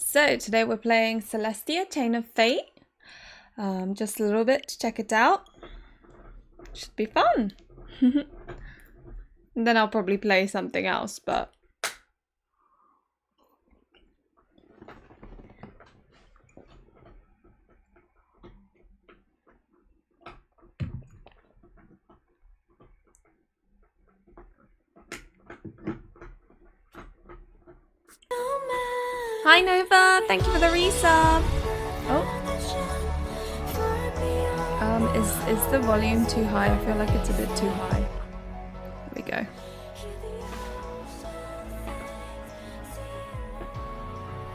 So today we're playing Celestia, Chain of Fate. Just a little bit to check it out. Should be fun. And then I'll probably play something else, but... Hi Nova, thank you for the resub. Oh. Is the volume too high? I feel like it's a bit too high. There we go.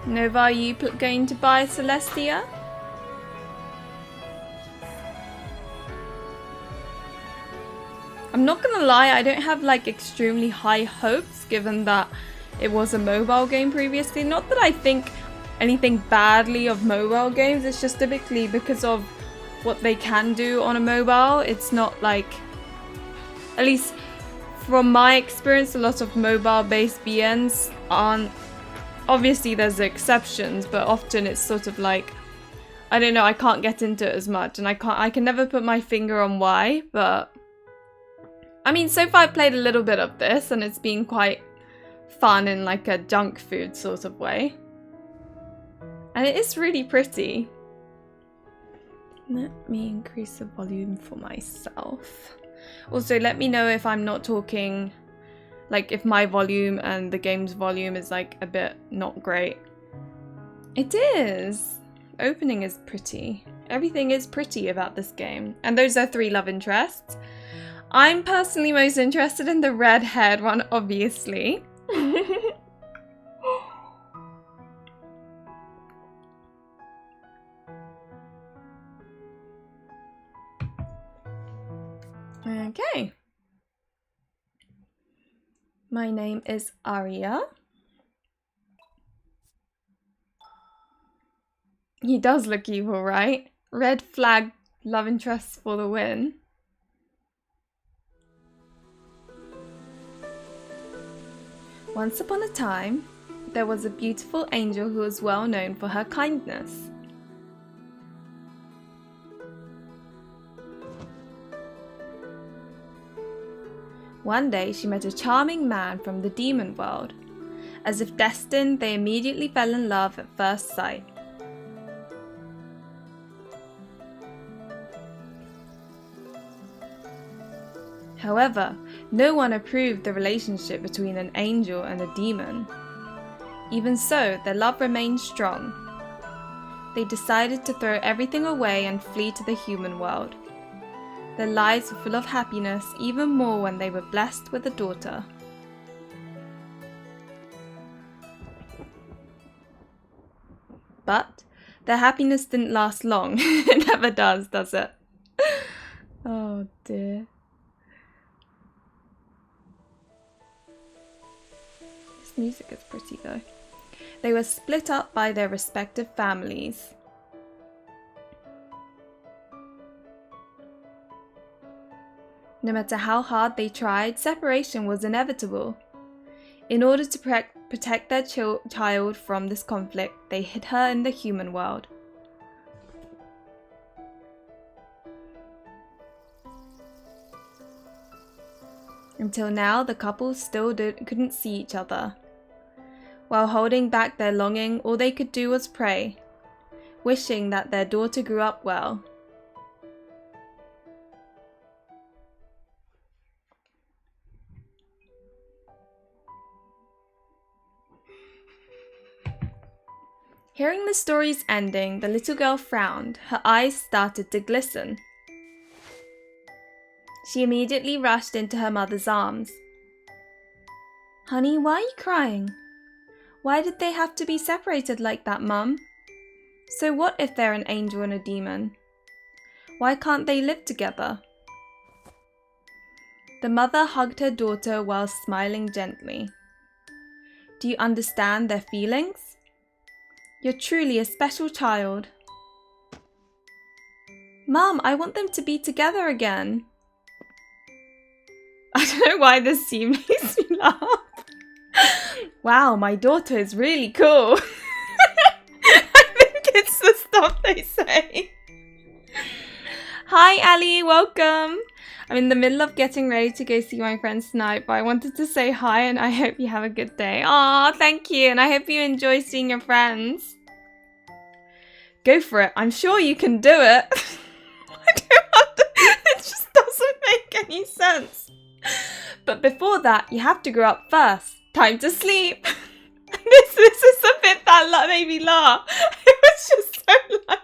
Nova, are you going to buy Celestia? I'm not gonna lie, I don't have like extremely high hopes given that it was a mobile game previously. Not that I think anything badly of mobile games, it's just typically because of what they can do on a mobile. It's not like, at least from my experience, a lot of mobile based BNs aren't, obviously there's exceptions, but often it's sort of like, I don't know, I can't get into it as much, and I can never put my finger on why, but I mean, so far I've played a little bit of this and it's been quite fun in like a junk food sort of way. And it is really pretty. Let me increase the volume for myself. Also, let me know if I'm not talking, like if my volume and the game's volume is like a bit not great. It is. Opening is pretty. Everything is pretty about this game. And those are 3 love interests. I'm personally most interested in the red-haired one, obviously. Okay. My name is Aria. He does look evil, right? Red flag love interest for the win. Once upon a time, there was a beautiful angel who was well known for her kindness. One day, she met a charming man from the demon world. As if destined, they immediately fell in love at first sight. However, no one approved the relationship between an angel and a demon. Even so, their love remained strong. They decided to throw everything away and flee to the human world. Their lives were full of happiness, even more when they were blessed with a daughter. But their happiness didn't last long. It never does it? Oh dear. This music is pretty though. They were split up by their respective families. No matter how hard they tried, separation was inevitable. In order to protect their child from this conflict, they hid her in the human world. Until now, the couple still couldn't see each other. While holding back their longing, all they could do was pray, wishing that their daughter grew up well. Hearing the story's ending, the little girl frowned. Her eyes started to glisten. She immediately rushed into her mother's arms. "Honey, why are you crying? Why did they have to be separated like that, Mum? So what if they're an angel and a demon? Why can't they live together?" The mother hugged her daughter while smiling gently. "Do you understand their feelings? You're truly a special child." "Mum, I want them to be together again." I don't know why this scene makes me laugh. Wow, my daughter is really cool. stuff they say. Hi, Ali. Welcome. I'm in the middle of getting ready to go see my friends tonight, but I wanted to say hi and I hope you have a good day. Aw, thank you. And I hope you enjoy seeing your friends. Go for it. I'm sure you can do it. I don't have to. It just doesn't make any sense. But before that, you have to grow up first. Time to sleep. This is a bit that made me laugh. It was just so like...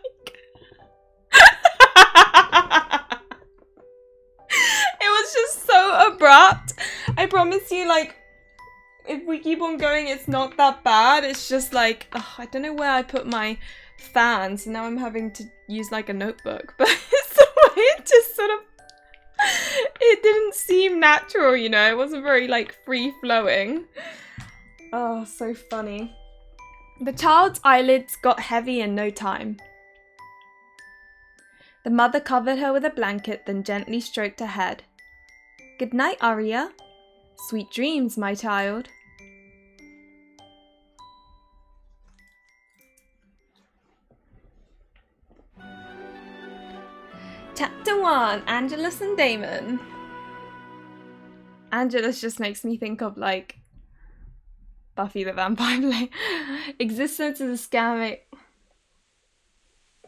It was just so abrupt. I promise you, like, if we keep on going, it's not that bad. It's just like, I don't know where I put my fans. And now I'm having to use like a notebook. But it's the way it just sort of... It didn't seem natural, you know? It wasn't very, like, free-flowing. Oh, so funny. The child's eyelids got heavy in no time. The mother covered her with a blanket, then gently stroked her head. Good night, Arya. Sweet dreams, my child. Chapter 1, Angelus and Damon. Angelus just makes me think of, like, Buffy the Vampire Slayer. Existence is a scam.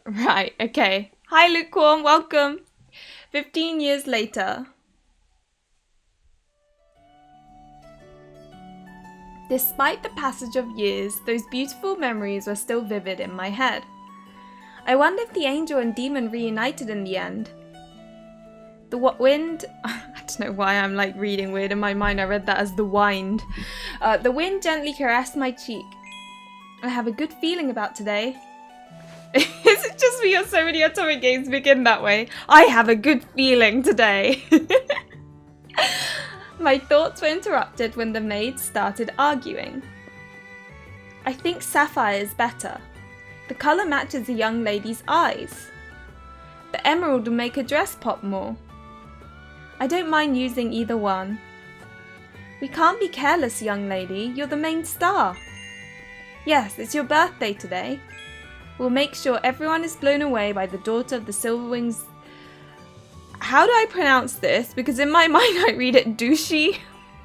Right, okay. Hi, Lukewarm, welcome. 15 years later. Despite the passage of years, those beautiful memories were still vivid in my head. I wonder if the angel and demon reunited in the end. The wind... I don't know why I'm like reading weird in my mind. I read that as the wind. The wind gently caressed my cheek. I have a good feeling about today. Is it just because so many Otome games begin that way? I have a good feeling today. My thoughts were interrupted when the maids started arguing. I think sapphire is better. The colour matches the young lady's eyes. The emerald will make her dress pop more. I don't mind using either one. We can't be careless, young lady. You're the main star. Yes, it's your birthday today. We'll make sure everyone is blown away by the daughter of the Silverwings. How do I pronounce this? Because in my mind I read it douchey.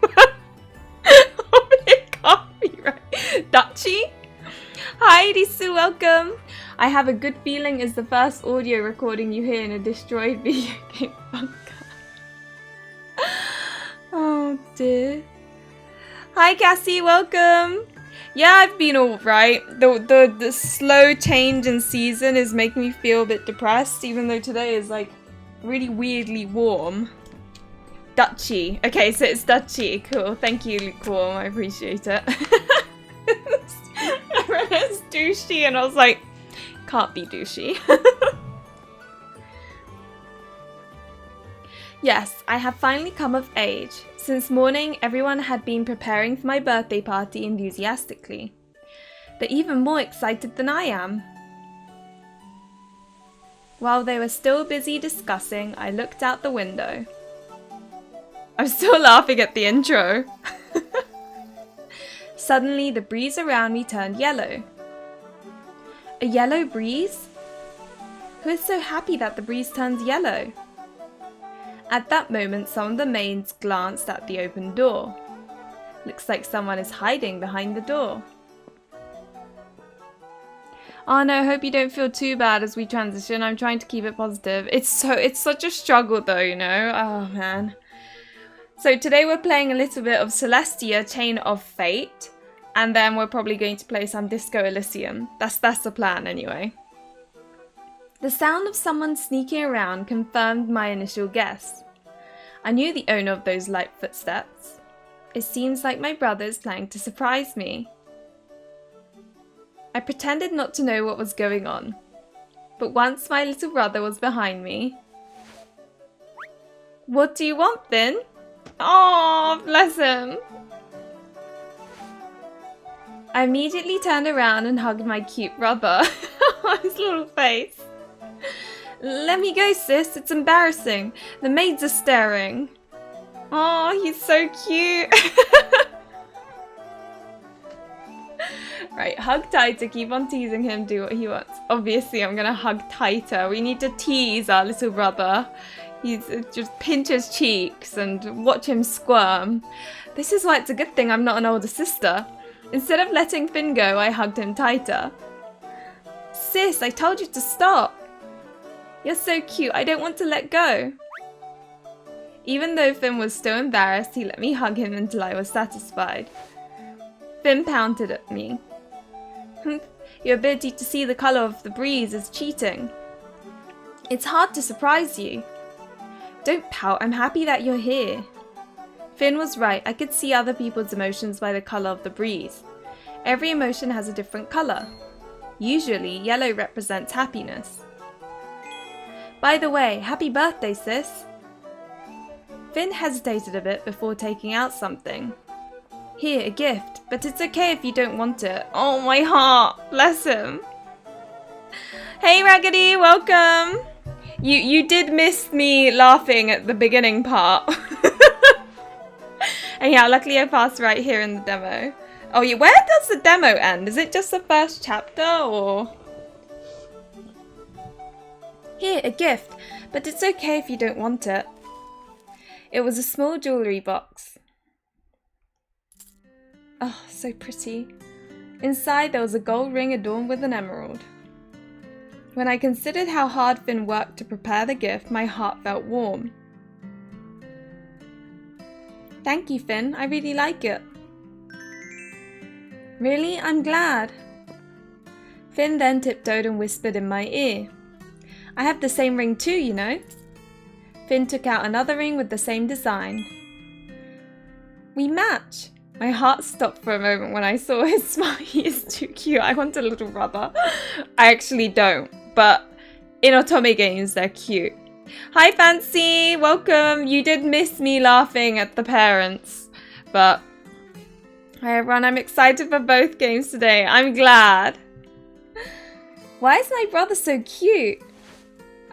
Oh, it can't be right. Duchy? Hi, Risu, welcome. I have a good feeling is the first audio recording you hear in a destroyed video game bunker. Oh dear. Hi, Cassie, welcome. Yeah, I've been alright. The slow change in season is making me feel a bit depressed, even though today is like really weirdly warm. Duchy. Okay, so it's Duchy. Cool. Thank you, Lukewarm. I appreciate it. I read it as douchey and I was like, can't be douchey. Yes, I have finally come of age. Since morning, everyone had been preparing for my birthday party enthusiastically. They're even more excited than I am. While they were still busy discussing, I looked out the window. I'm still laughing at the intro. Suddenly, the breeze around me turned yellow. A yellow breeze? Who is so happy that the breeze turns yellow? At that moment, some of the maids glanced at the open door. Looks like someone is hiding behind the door. Oh no, hope you don't feel too bad as we transition. I'm trying to keep it positive. It's such a struggle though, you know? Oh man. So today we're playing a little bit of Celestia, Chain of Fate. And then we're probably going to play some Disco Elysium. That's the plan anyway. The sound of someone sneaking around confirmed my initial guess. I knew the owner of those light footsteps. It seems like my brother is planning to surprise me. I pretended not to know what was going on, but once my little brother was behind me. What do you want, Finn? Oh, bless him. I immediately turned around and hugged my cute brother. His little face. Let me go, sis. It's embarrassing. The maids are staring. Oh, he's so cute. Right, hug tighter, keep on teasing him, do what he wants. Obviously, I'm gonna hug tighter. We need to tease our little brother. He's just pinch his cheeks and watch him squirm. This is why it's a good thing I'm not an older sister. Instead of letting Finn go, I hugged him tighter. Sis, I told you to stop. You're so cute, I don't want to let go. Even though Finn was still embarrassed, he let me hug him until I was satisfied. Finn pouted at me. Your ability to see the colour of the breeze is cheating. It's hard to surprise you. Don't pout, I'm happy that you're here. Finn was right, I could see other people's emotions by the colour of the breeze. Every emotion has a different colour. Usually, yellow represents happiness. By the way, happy birthday, sis. Finn hesitated a bit before taking out something. Here, a gift, but it's okay if you don't want it. Oh, my heart, bless him. Hey, Raggedy, welcome. You did miss me laughing at the beginning part. And yeah, luckily I passed right here in the demo. Oh yeah, where does the demo end? Is it just the first chapter or? Here, a gift, but it's okay if you don't want it. It was a small jewellery box. Oh, so pretty. Inside there was a gold ring adorned with an emerald. When I considered how hard Finn worked to prepare the gift, my heart felt warm. Thank you, Finn. I really like it. Really? I'm glad. Finn then tiptoed and whispered in my ear. I have the same ring too, you know. Finn took out another ring with the same design. We match. My heart stopped for a moment when I saw his smile. He is too cute. I want a little brother. I actually don't, but in otome games, they're cute. Hi, Fancy. Welcome. You did miss me laughing at the parents, but hi, everyone. I'm excited for both games today. I'm glad. Why is my brother so cute?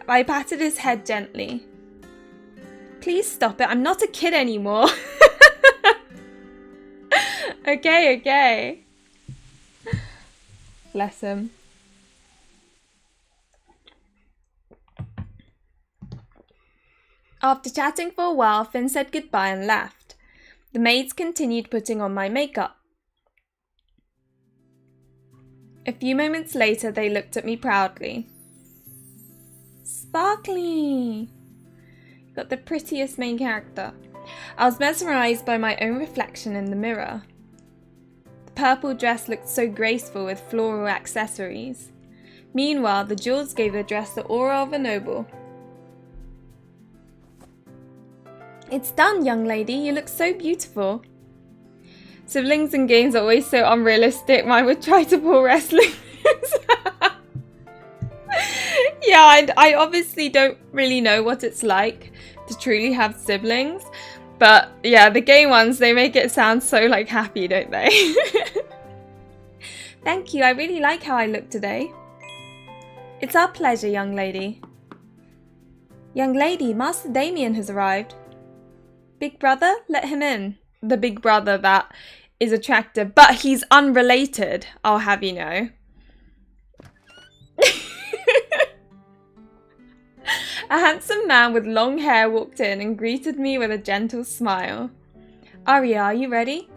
I patted his head gently. Please stop it. I'm not a kid anymore. Okay. Bless him. After chatting for a while, Finn said goodbye and left. The maids continued putting on my makeup. A few moments later, they looked at me proudly. Sparkly! Got the prettiest main character. I was mesmerised by my own reflection in the mirror. The purple dress looked so graceful with floral accessories. Meanwhile, the jewels gave the dress the aura of a noble. It's done, young lady. You look so beautiful. Siblings in games are always so unrealistic. Mine would try to pull wrestling moves. Yeah, I obviously don't really know what it's like to truly have siblings. But yeah, the game ones, they make it sound so like happy, don't they? Thank you. I really like how I look today. It's our pleasure, young lady. Young lady, Master Damien has arrived. Big brother, let him in. The big brother that is attractive, but he's unrelated, I'll have you know. A handsome man with long hair walked in and greeted me with a gentle smile. Aria, are you ready?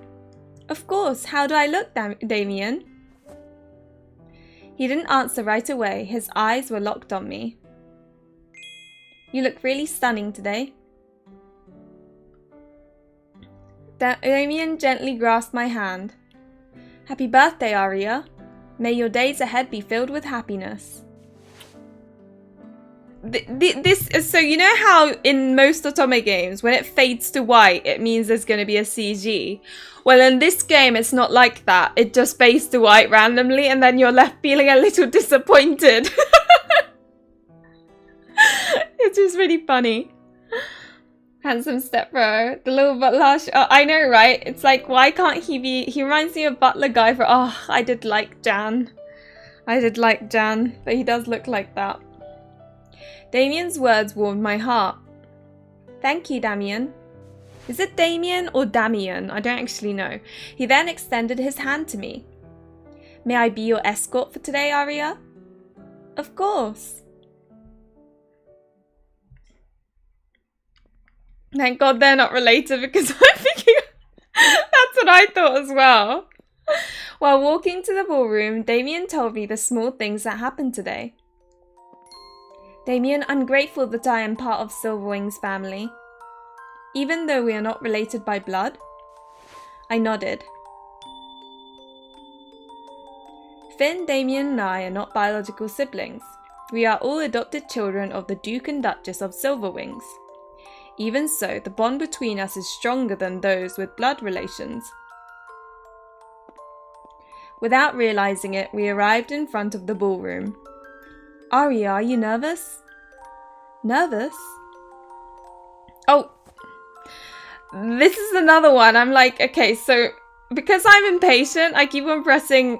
Of course. How do I look, Damien? He didn't answer right away. His eyes were locked on me. You look really stunning today. Damien gently grasped my hand. Happy birthday, Aria. May your days ahead be filled with happiness. This is so, you know how in most otome games, when it fades to white, it means there's going to be a CG. Well, in this game, it's not like that. It just fades to white randomly, and then you're left feeling a little disappointed. It's just really funny. Handsome stepbro, the little butler. Oh, I know, right? It's like, why can't he be? He reminds me of butler guy for. Oh, I did like Jan, but he does look like that. Damien's words warmed my heart. Thank you, Damien. Is it Damien or Damien? I don't actually know. He then extended his hand to me. May I be your escort for today, Aria? Of course. Thank God they're not related because I'm thinking that's what I thought as well. While walking to the ballroom, Damien told me the small things that happened today. Damien, I'm grateful that I am part of Silverwing's family. Even though we are not related by blood. I nodded. Finn, Damien and I are not biological siblings. We are all adopted children of the Duke and Duchess of Silverwings. Even so, the bond between us is stronger than those with blood relations. Without realizing it, we arrived in front of the ballroom. Aria, are you nervous? Nervous? Oh, this is another one. I'm like, okay, so because I'm impatient, I keep on pressing.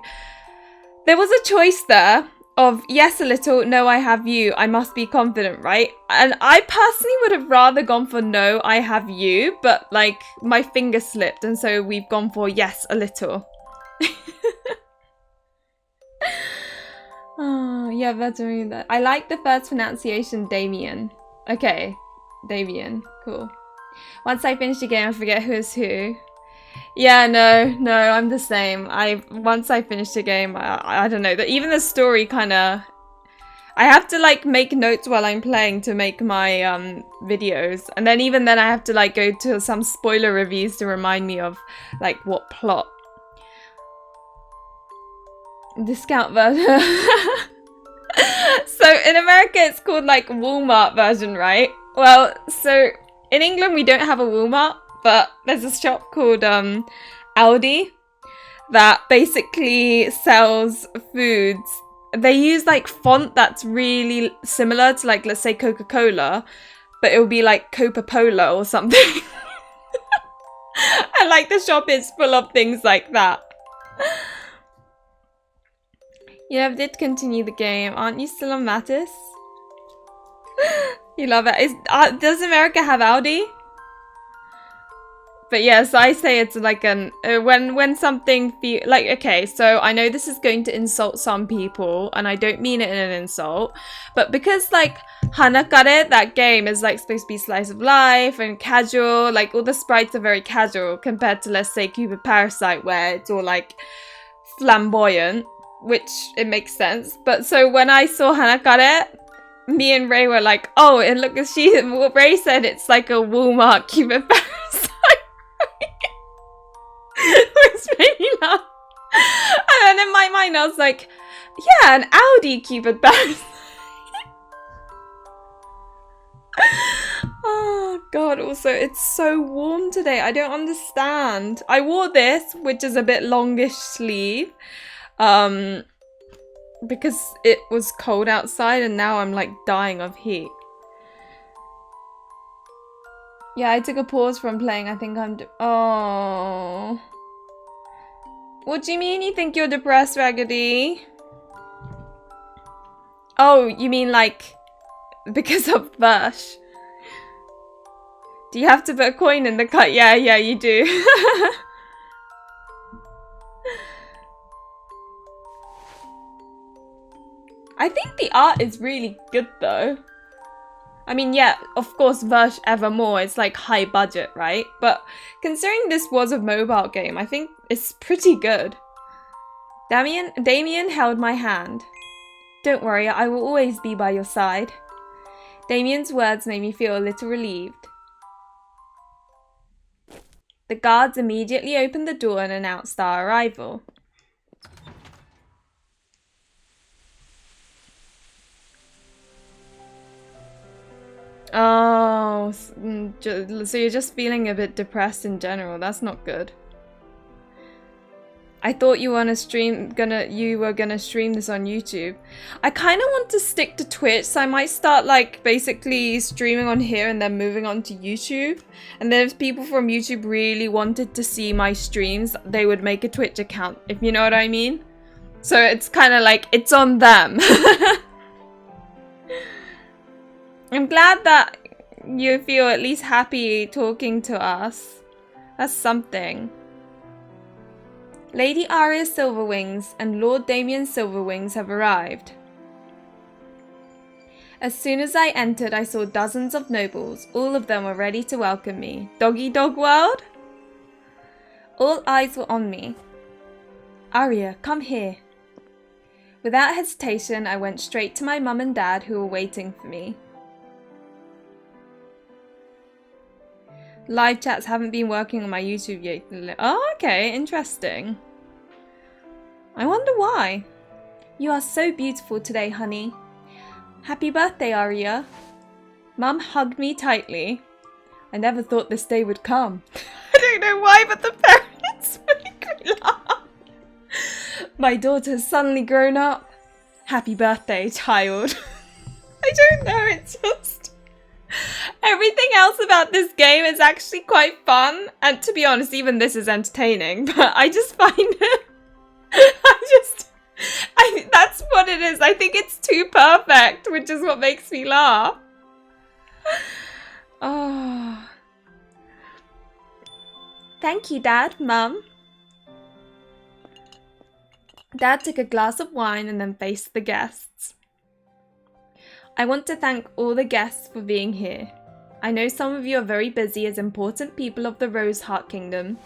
There was a choice there of yes, a little, no, I have you, I must be confident, right? And I personally would have rather gone for no, I have you, but like my finger slipped and so we've gone for yes, a little. Oh, yeah, better read that. I like the first pronunciation, Damien. Okay, Damien, cool. Once I finish the game, I forget who is who. Yeah, no, I'm the same. Once I finish the game, I don't know. Even the story kind of... I have to like make notes while I'm playing to make my videos. And then even then I have to like go to some spoiler reviews to remind me of like what plot. Discount version. So in America it's called like Walmart version, right? Well, so in England we don't have a Walmart, but there's a shop called Aldi that basically sells foods. They use like font that's really similar to like, let's say Coca-Cola, but it will be like Coca-Cola or something. And like the shop is full of things like that. Yeah, I did continue the game. Aren't you still on Mattis? You love it. Does America have Audi? But yes, I say it's like an when something like, okay, so I know this is going to insult some people, and I don't mean it in an insult, but because like Hanakare, that game is like supposed to be slice of life and casual, like all the sprites are very casual compared to, let's say, Cupid Parasite, where it's all like flamboyant, which it makes sense. But so when I saw Hanakare, me and Ray were like, oh, and look, Ray said it's like a Walmart Cupid Parasite. Which made me laugh. And then in my mind I was like, yeah, an Audi Cupid Parasite. Oh god, also it's so warm today. I don't understand. I wore this, which is a bit longish sleeve, because it was cold outside and now I'm like dying of heat. Yeah, I took a pause from playing. I think I'm oh. What do you mean you think you're depressed, Raggedy? Oh, you mean like because of Versh? Do you have to put a coin in the cut? Yeah, you do. I think the art is really good though. I mean, yeah, of course, Versh Evermore is like high budget, right? But considering this was a mobile game, I think it's pretty good. Damien held my hand. Don't worry, I will always be by your side. Damien's words made me feel a little relieved. The guards immediately opened the door and announced our arrival. Oh, so you're just feeling a bit depressed in general. That's not good. I thought you were gonna stream this on YouTube. I kind of want to stick to Twitch, so I might start like basically streaming on here and then moving on to YouTube. And then if people from YouTube really wanted to see my streams, they would make a Twitch account, if you know what I mean. So it's kind of like, it's on them. I'm glad that you feel at least happy talking to us. That's something. Lady Arya Silverwings and Lord Damien Silverwings have arrived. As soon as I entered, I saw dozens of nobles. All of them were ready to welcome me. Doggy Dog World? All eyes were on me. Arya, come here. Without hesitation, I went straight to my mum and dad who were waiting for me. Live chats haven't been working on my YouTube yet. Oh, okay, interesting. I wonder why. You are so beautiful today, honey. Happy birthday, Arya. Mum hugged me tightly. I never thought this day would come. I don't know why, but the parents make me laugh. My daughter has suddenly grown up. Happy birthday, child. I don't know, it's just... Everything else about this game is actually quite fun, and to be honest, even this is entertaining, but I just find it... that's what it is. I think it's too perfect, which is what makes me laugh. Oh. Thank you, Dad, Mum. Dad took a glass of wine and then faced the guests. I want to thank all the guests for being here. I know some of you are very busy as important people of the Rose Heart Kingdom.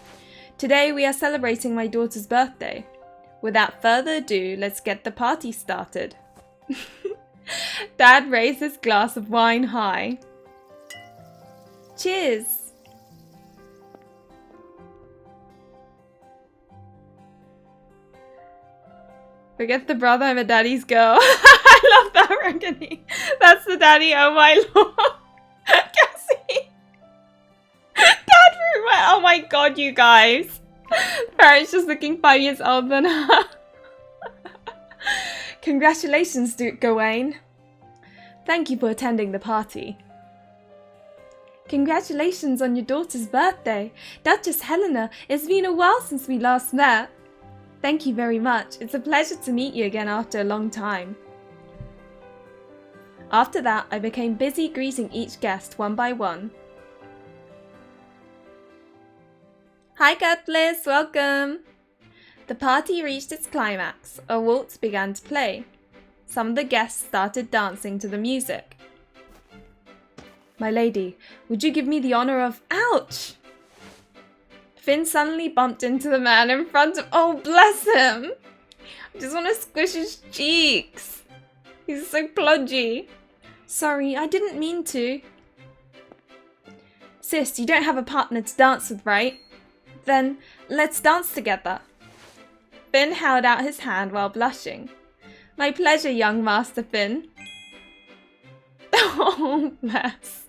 Today we are celebrating my daughter's birthday. Without further ado, let's get the party started. Dad raised his glass of wine high. Cheers! Forget the brother, I'm a daddy's girl. I love that reckoning. That's the daddy, oh my lord. Cassie. Dad ruined my... Oh my god, you guys. Parents just looking 5 years older than her. Congratulations, Duke Gawain. Thank you for attending the party. Congratulations on your daughter's birthday. Duchess Helena, it's been a while since we last met. Thank you very much. It's a pleasure to meet you again after a long time. After that, I became busy greeting each guest one by one. Hi Cutlass, welcome! The party reached its climax. A waltz began to play. Some of the guests started dancing to the music. My lady, would you give me the honor of... Ouch! Finn suddenly bumped into the man in front of... Oh, bless him! I just want to squish his cheeks. He's so plodgy. Sorry, I didn't mean to. Sis, you don't have a partner to dance with, right? Then, let's dance together. Finn held out his hand while blushing. My pleasure, young Master Finn. Oh, bless.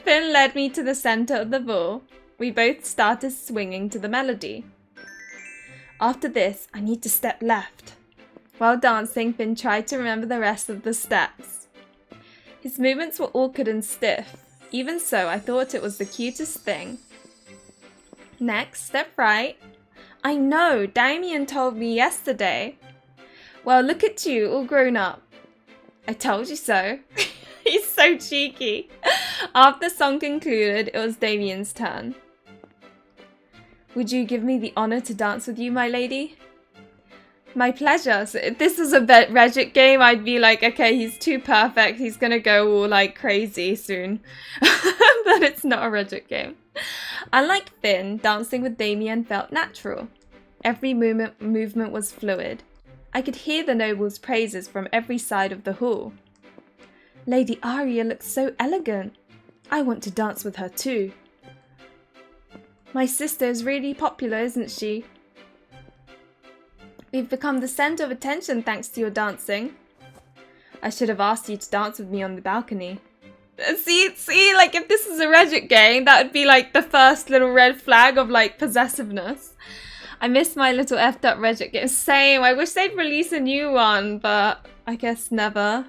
Finn led me to the center of the ball. We both started swinging to the melody. After this, I need to step left. While dancing, Finn tried to remember the rest of the steps. His movements were awkward and stiff. Even so, I thought it was the cutest thing. Next, step right. I know, Damien told me yesterday. Well, look at you, all grown up. I told you so. He's so cheeky. After the song concluded, it was Damien's turn. Would you give me the honor to dance with you, my lady? My pleasure. So if this was a Regit game, I'd be like, okay, he's too perfect. He's gonna go all like crazy soon. But it's not a Regit game. Unlike Finn, dancing with Damien felt natural. Every movement was fluid. I could hear the nobles' praises from every side of the hall. Lady Arya looks so elegant. I want to dance with her too. My sister is really popular, isn't she? We've become the center of attention thanks to your dancing. I should have asked you to dance with me on the balcony. See, like if this is a Regit game, that would be like the first little red flag of like possessiveness. I miss my little effed up Regit game. Same, I wish they'd release a new one, but I guess never.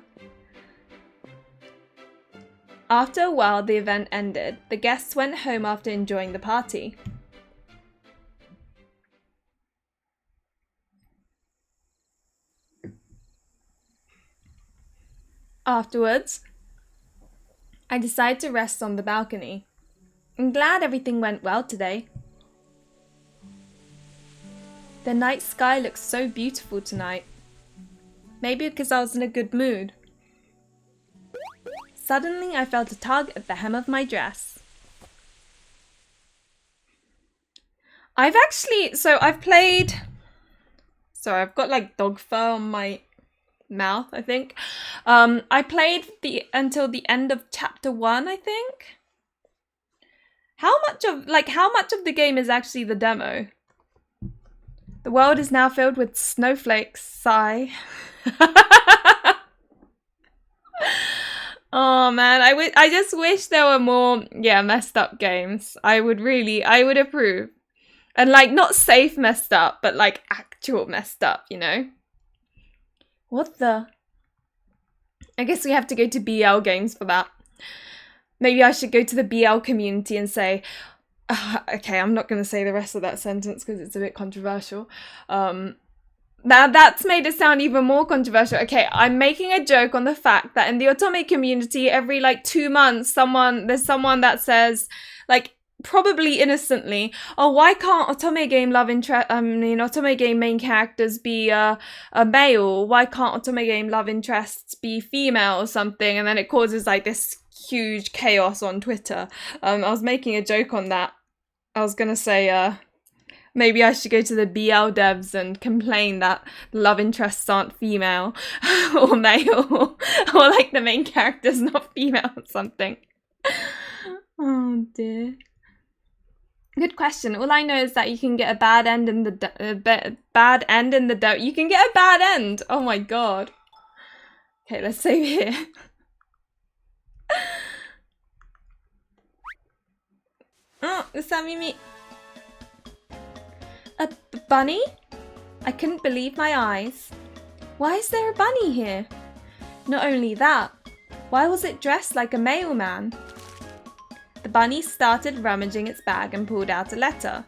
After a while, the event ended. The guests went home after enjoying the party. Afterwards, I decided to rest on the balcony. I'm glad everything went well today. The night sky looks so beautiful tonight. Maybe because I was in a good mood. Suddenly, I felt a tug at the hem of my dress. I've played... Sorry, I've got like dog fur on my mouth, I think. I played until the end of chapter 1, I think. How much of the game is actually the demo? The world is now filled with snowflakes. Sigh. Oh man, I just wish there were more, messed up games. I would approve. And like, not safe messed up, but like actual messed up, you know? What the? I guess we have to go to BL games for that. Maybe I should go to the BL community and say, okay, I'm not going to say the rest of that sentence because it's a bit controversial. Now that's made it sound even more controversial. Okay, I'm making a joke on the fact that in the otome community, every like 2 months, there's someone that says, like, probably innocently, oh, why can't otome game main characters be a male? Why can't otome game love interests be female or something? And then it causes like this huge chaos on Twitter. I was making a joke on that. I was gonna say, maybe I should go to the BL devs and complain that love interests aren't female or male, or like the main character's not female or something. Oh dear. Good question. All I know is that you can get a bad end in the You can get a bad end. Oh my god. Okay, let's save here. Oh, is that Mimi? A bunny? I couldn't believe my eyes. Why is there a bunny here? Not only that, why was it dressed like a mailman? The bunny started rummaging its bag and pulled out a letter.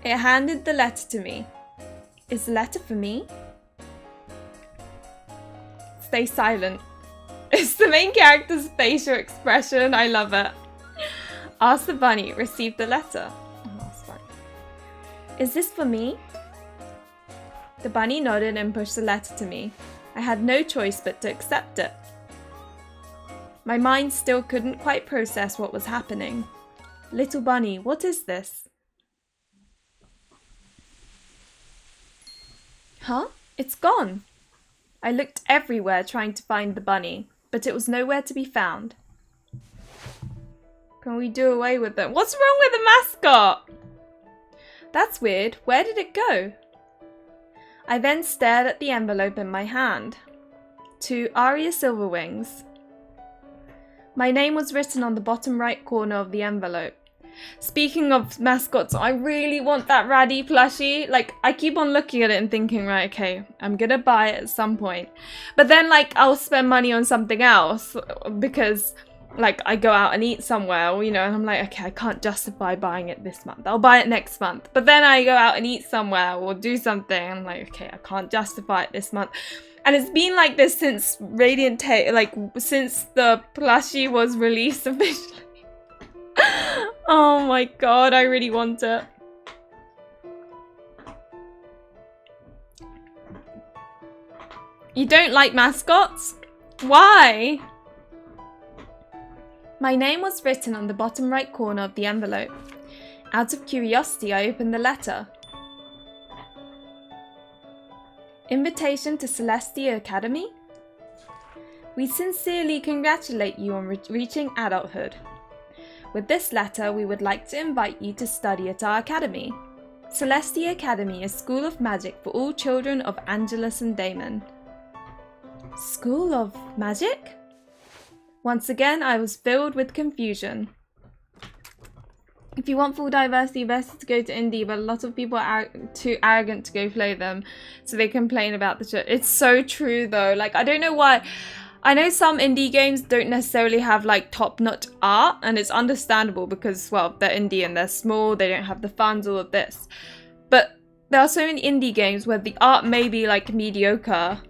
It handed the letter to me. Is the letter for me? Stay silent. It's the main character's facial expression. I love it. Ask the bunny, received the letter. Oh, that's fine. Is this for me? The bunny nodded and pushed the letter to me. I had no choice but to accept it. My mind still couldn't quite process what was happening. Little bunny, what is this? Huh? It's gone. I looked everywhere trying to find the bunny, but it was nowhere to be found. Can we do away with it? What's wrong with the mascot? That's weird. Where did it go? I then stared at the envelope in my hand. To Aria Silverwings. My name was written on the bottom right corner of the envelope. Speaking of mascots, I really want that Raddy plushie. Like, I keep on looking at it and thinking, right, okay, I'm gonna buy it at some point. But then, like, I'll spend money on something else because, like, I go out and eat somewhere, you know, and I'm like, okay, I can't justify buying it this month. I'll buy it next month. But then I go out and eat somewhere or do something, and I'm like, okay, I can't justify it this month. And it's been like this since since the plushie was released officially. Oh my god, I really want it. You don't like mascots? Why? My name was written on the bottom right corner of the envelope. Out of curiosity, I opened the letter. Invitation to Celestia Academy? We sincerely congratulate you on reaching adulthood. With this letter, we would like to invite you to study at our academy. Celestia Academy, a school of magic for all children of Angelus and Damon. School of magic? Once again, I was filled with confusion. If you want full diversity, best to go to indie, but a lot of people are too arrogant to go play them, so they complain about the show. It's so true though. Like, I don't know why. I know some indie games don't necessarily have like top-notch art, and it's understandable because, well, they're indie and they're small, they don't have the funds, all of this. But there are so many indie games where the art may be like mediocre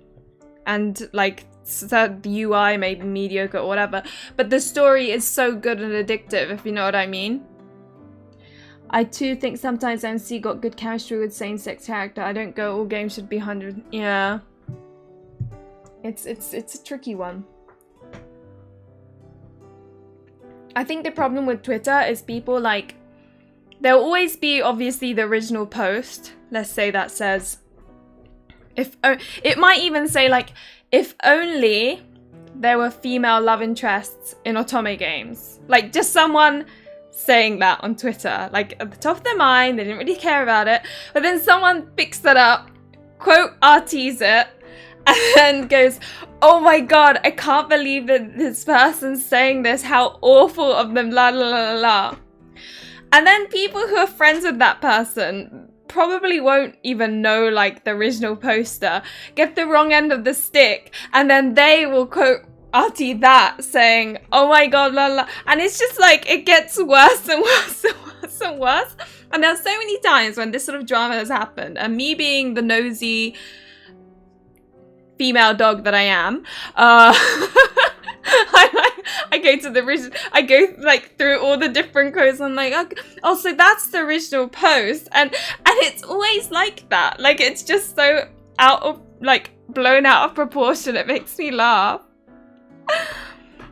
and like the UI may be mediocre or whatever, but the story is so good and addictive, if you know what I mean. I too think sometimes MC got good chemistry with same-sex character. I don't go all games should be 100. Yeah. It's a tricky one. I think the problem with Twitter is people like, there'll always be obviously the original post. Let's say that says, it might even say like, if only there were female love interests in otome games. Like just someone saying that on Twitter, like at the top of their mind, they didn't really care about it. But then someone picks that up, quote RTs it, and goes, oh my god, I can't believe that this person's saying this, how awful of them, la la la la. And then people who are friends with that person probably won't even know like the original poster, get the wrong end of the stick, and then they will quote RT that saying, oh my god, la la, and it's just like, it gets worse and worse and worse and worse. And there's so many times when this sort of drama has happened, and me being the nosy female dog that I am, I go to the original, I go like through all the different quotes. I'm like, okay, oh, so that's the original post, and it's always like that. Like it's just so out of like blown out of proportion. It makes me laugh.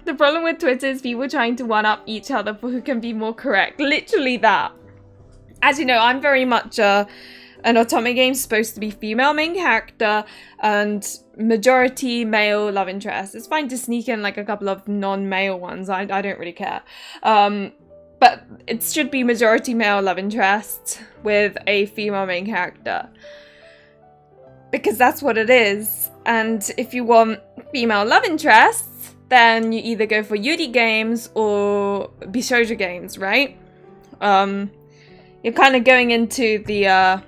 The problem with Twitter is people trying to one up each other for who can be more correct. Literally that. As you know, I'm very much an otome game supposed to be female main character and majority male love interest. It's fine to sneak in like a couple of non-male ones. I don't really care. But it should be majority male love interest with a female main character. Because that's what it is. And if you want female love interests, then you either go for yuri games or bishoujo games, right? You're kind of going into the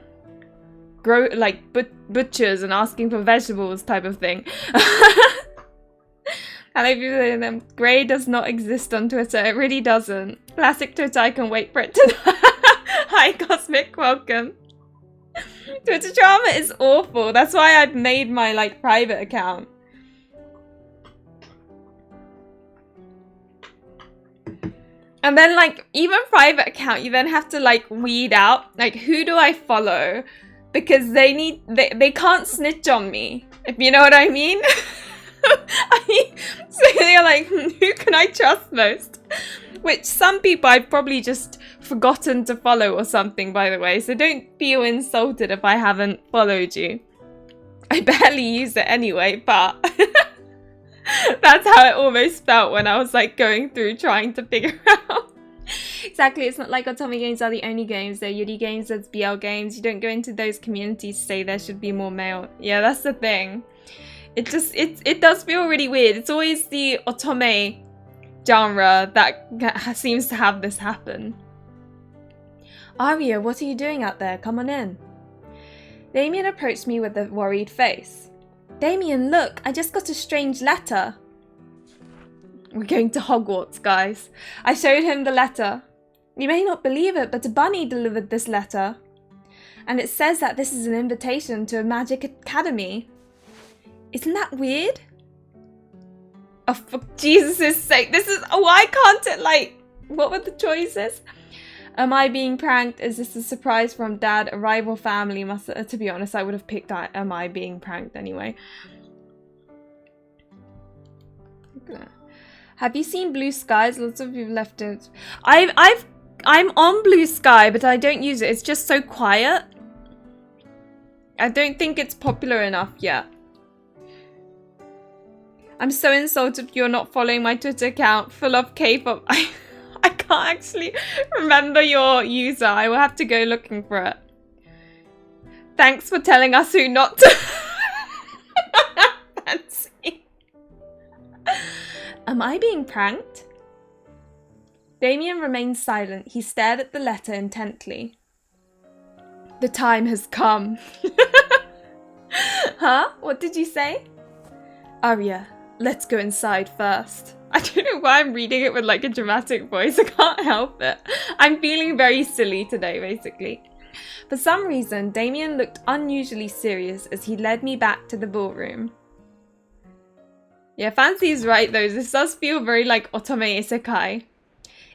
butchers and asking for vegetables type of thing. And if you say them, grey does not exist on Twitter. It really doesn't. Classic Twitter, I can wait for it to. Hi, Cosmic, welcome. Twitter drama is awful. That's why I've made my like private account. And then like even private account, you then have to like weed out like who do I follow, because they can't snitch on me, if you know what I mean. So they're like, who can I trust most? Which some people I've probably just forgotten to follow or something, by the way. So don't feel insulted if I haven't followed you. I barely use it anyway, but that's how it almost felt when I was like going through trying to figure out. Exactly, it's not like otome games are the only games. They're yuri games, there's BL games. You don't go into those communities to say there should be more male. Yeah, that's the thing. It does feel really weird. It's always the otome genre that seems to have this happen. Aria, what are you doing out there? Come on in. Damien approached me with a worried face. Damien, look, I just got a strange letter. We're going to Hogwarts, guys. I showed him the letter. You may not believe it, but a bunny delivered this letter. And it says that this is an invitation to a magic academy. Isn't that weird? Oh, for Jesus' sake, this is, why can't it like, what were the choices? Am I being pranked? Is this a surprise from Dad? A rival family must, to be honest, I would have picked am I being pranked anyway. Have you seen Blue Skies? Lots of you left it. I'm on Blue Sky, but I don't use it. It's just so quiet. I don't think it's popular enough yet. I'm so insulted you're not following my Twitter account full of K-pop. I can't actually remember your user. I will have to go looking for it. Thanks for telling us who not to fancy. Am I being pranked? Damien remained silent. He stared at the letter intently. The time has come. Huh? What did you say? Arya, let's go inside first. I don't know why I'm reading it with like a dramatic voice. I can't help it. I'm feeling very silly today, basically. For some reason, Damien looked unusually serious as he led me back to the ballroom. Yeah, Fancy's right though. This does feel very like otome isekai.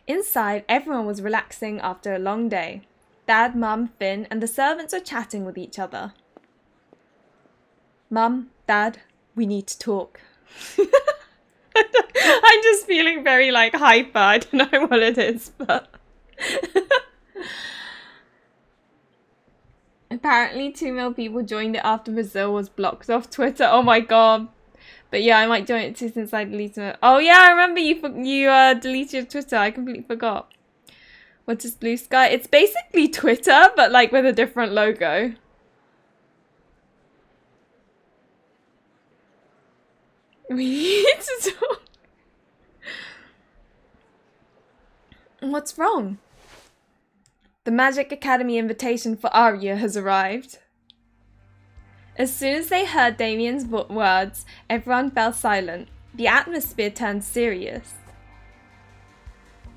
Inside, everyone was relaxing after a long day. Dad, Mum, Finn, and the servants were chatting with each other. Mum, Dad, we need to talk. I'm just feeling very like hyper. I don't know what it is, but apparently 2 million people joined it after Brazil was blocked off Twitter. Oh my god. But yeah, I might join it too since I deleted it. Oh yeah, I remember you deleted your Twitter. I completely forgot. What is Blue Sky? It's basically Twitter, but like with a different logo. We need to talk. What's wrong? The Magic Academy invitation for Arya has arrived. As soon as they heard Damien's words, everyone fell silent. The atmosphere turned serious.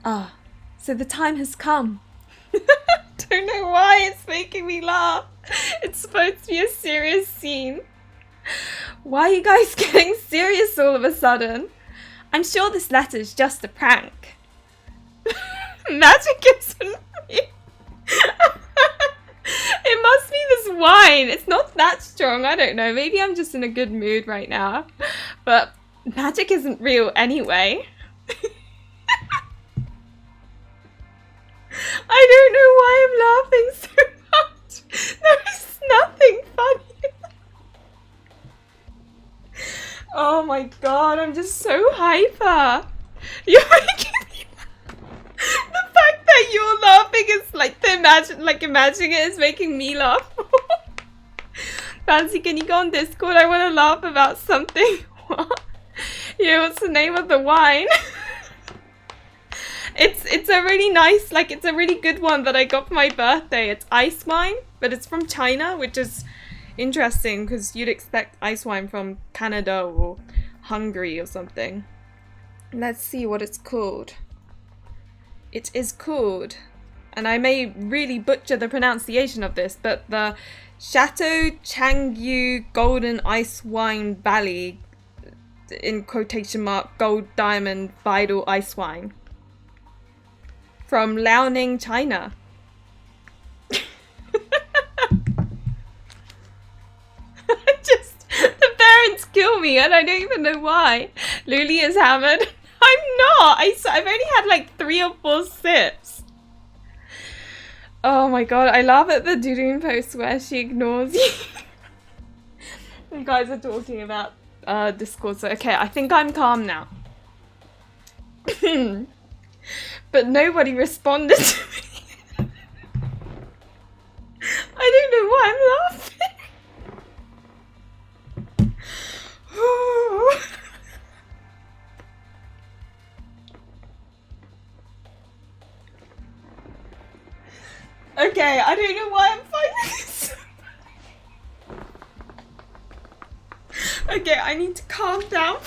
Ah, so the time has come. Don't know why it's making me laugh. It's supposed to be a serious scene. Why are you guys getting serious all of a sudden? I'm sure this letter's just a prank. Magic isn't real. It must be this wine. It's not that strong. I don't know. Maybe I'm just in a good mood right now. But magic isn't real anyway. I don't know why I'm laughing so much. There is nothing funny. Oh my god, I'm just so hyper. You're making me laugh. The fact that you're laughing is like imagining it is making me laugh. Fancy, can you go on Discord? I want to laugh about something. What? Yeah, what's the name of the wine? It's a really nice, like it's a really good one that I got for my birthday. It's ice wine, but it's from China, which is interesting because you'd expect ice wine from Canada or Hungary or something. Let's see what it's called. It is called, and I may really butcher the pronunciation of this, but the Chateau Changyu Golden Ice Wine Valley, in quotation mark, Gold Diamond Vital Ice Wine. From Liaoning, China. The parents kill me and I don't even know why. Luli is hammered. I'm not. I've only had like 3 or 4 sips. Oh my god, I laugh at the Dudoon post where she ignores you. You guys are talking about Discord, so okay, I think I'm calm now. But nobody responded to me. I don't know why I'm laughing. Okay, I don't know why I'm finding this. Okay, I need to calm down.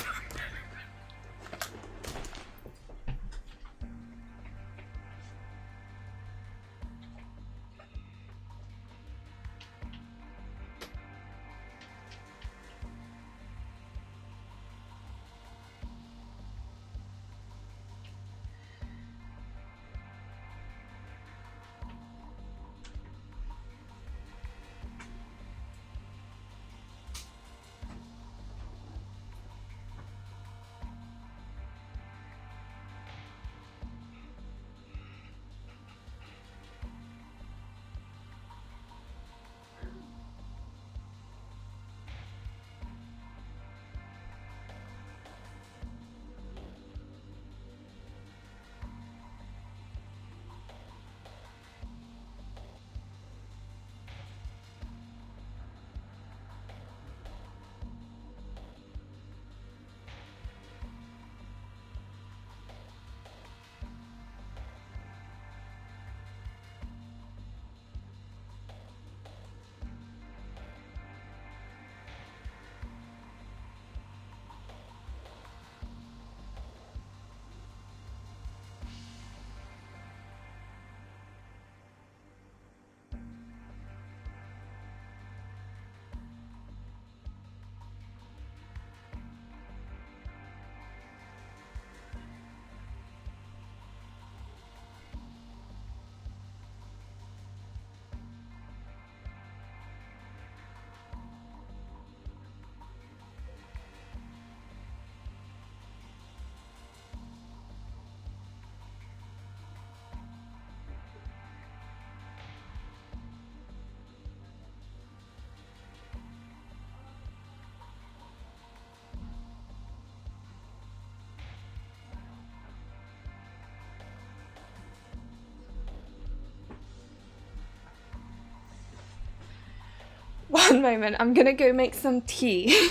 One moment, I'm gonna go make some tea.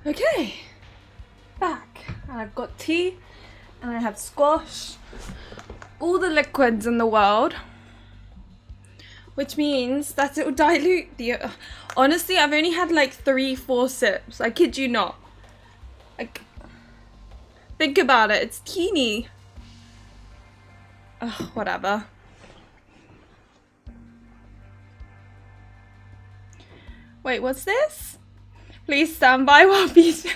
Okay, back. And I've got tea and I have squash, all the liquids in the world, which means that it will dilute the... Honestly, I've only had like 3-4 sips. I kid you not. Like, think about it. It's teeny. Ugh, whatever. Wait, what's this? Please stand by while bees...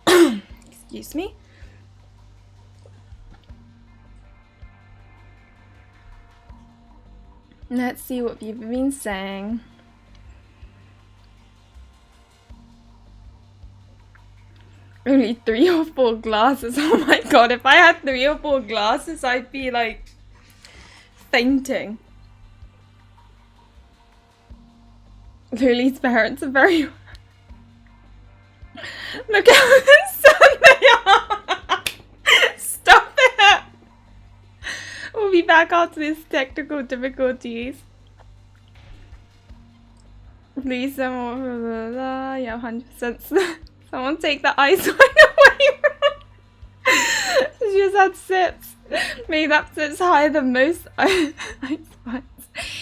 Excuse me. Let's see what you've been saying. Only 3 or 4 glasses. Oh my god, if I had 3 or 4 glasses, I'd be like fainting. Lily's parents are very... Look how sad they are! Stop it! We'll be back after this technical difficulties. Please, someone... Yeah, 100%. Someone take the ice wine away from... She just had sips. Maybe that sits higher than most ice wines.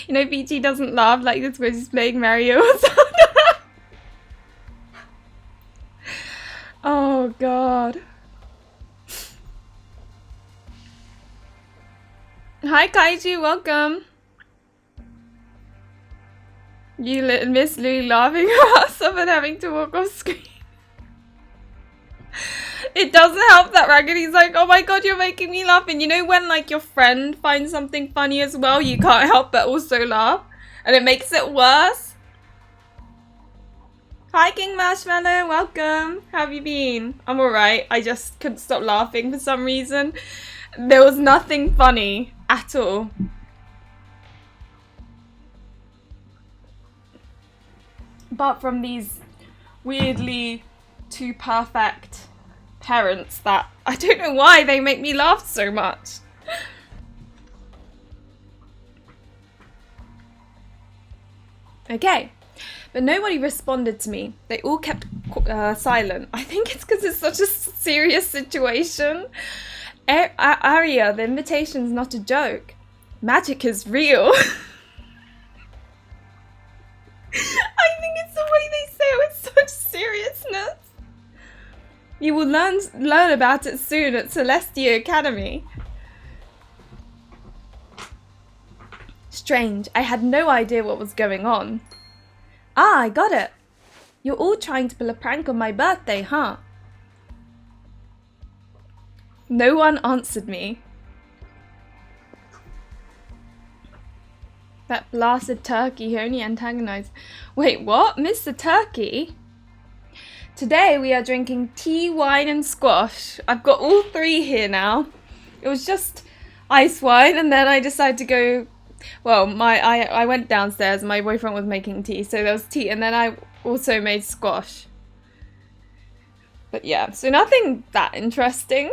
You know, Peachy doesn't laugh like this when she's playing Mario or something. Oh god. Hi Kaiju, welcome. You miss Lily laughing about someone having to walk off screen. It doesn't help that Raggedy's like, oh my god, you're making me laugh. And you know when like your friend finds something funny as well, you can't help but also laugh. And it makes it worse. Hi King Marshmallow, welcome. How have you been? I'm alright. I just couldn't stop laughing for some reason. There was nothing funny at all. Apart from these weirdly too perfect parents that I don't know why they make me laugh so much. Okay, but nobody responded to me. They all kept silent. I think it's because it's such a serious situation. Aria, the invitation's not a joke. Magic is real. I think it's the way they say it with such seriousness. You will learn about it soon at Celestia Academy. Strange, I had no idea what was going on. Ah, I got it. You're all trying to pull a prank on my birthday, huh? No one answered me. That blasted turkey who only antagonized. Wait, what? Mr. Turkey? Today we are drinking tea, wine and squash. I've got all 3 here now. It was just ice wine and then I decided to go... Well, I went downstairs and my boyfriend was making tea, so there was tea and then I also made squash. But yeah, so nothing that interesting.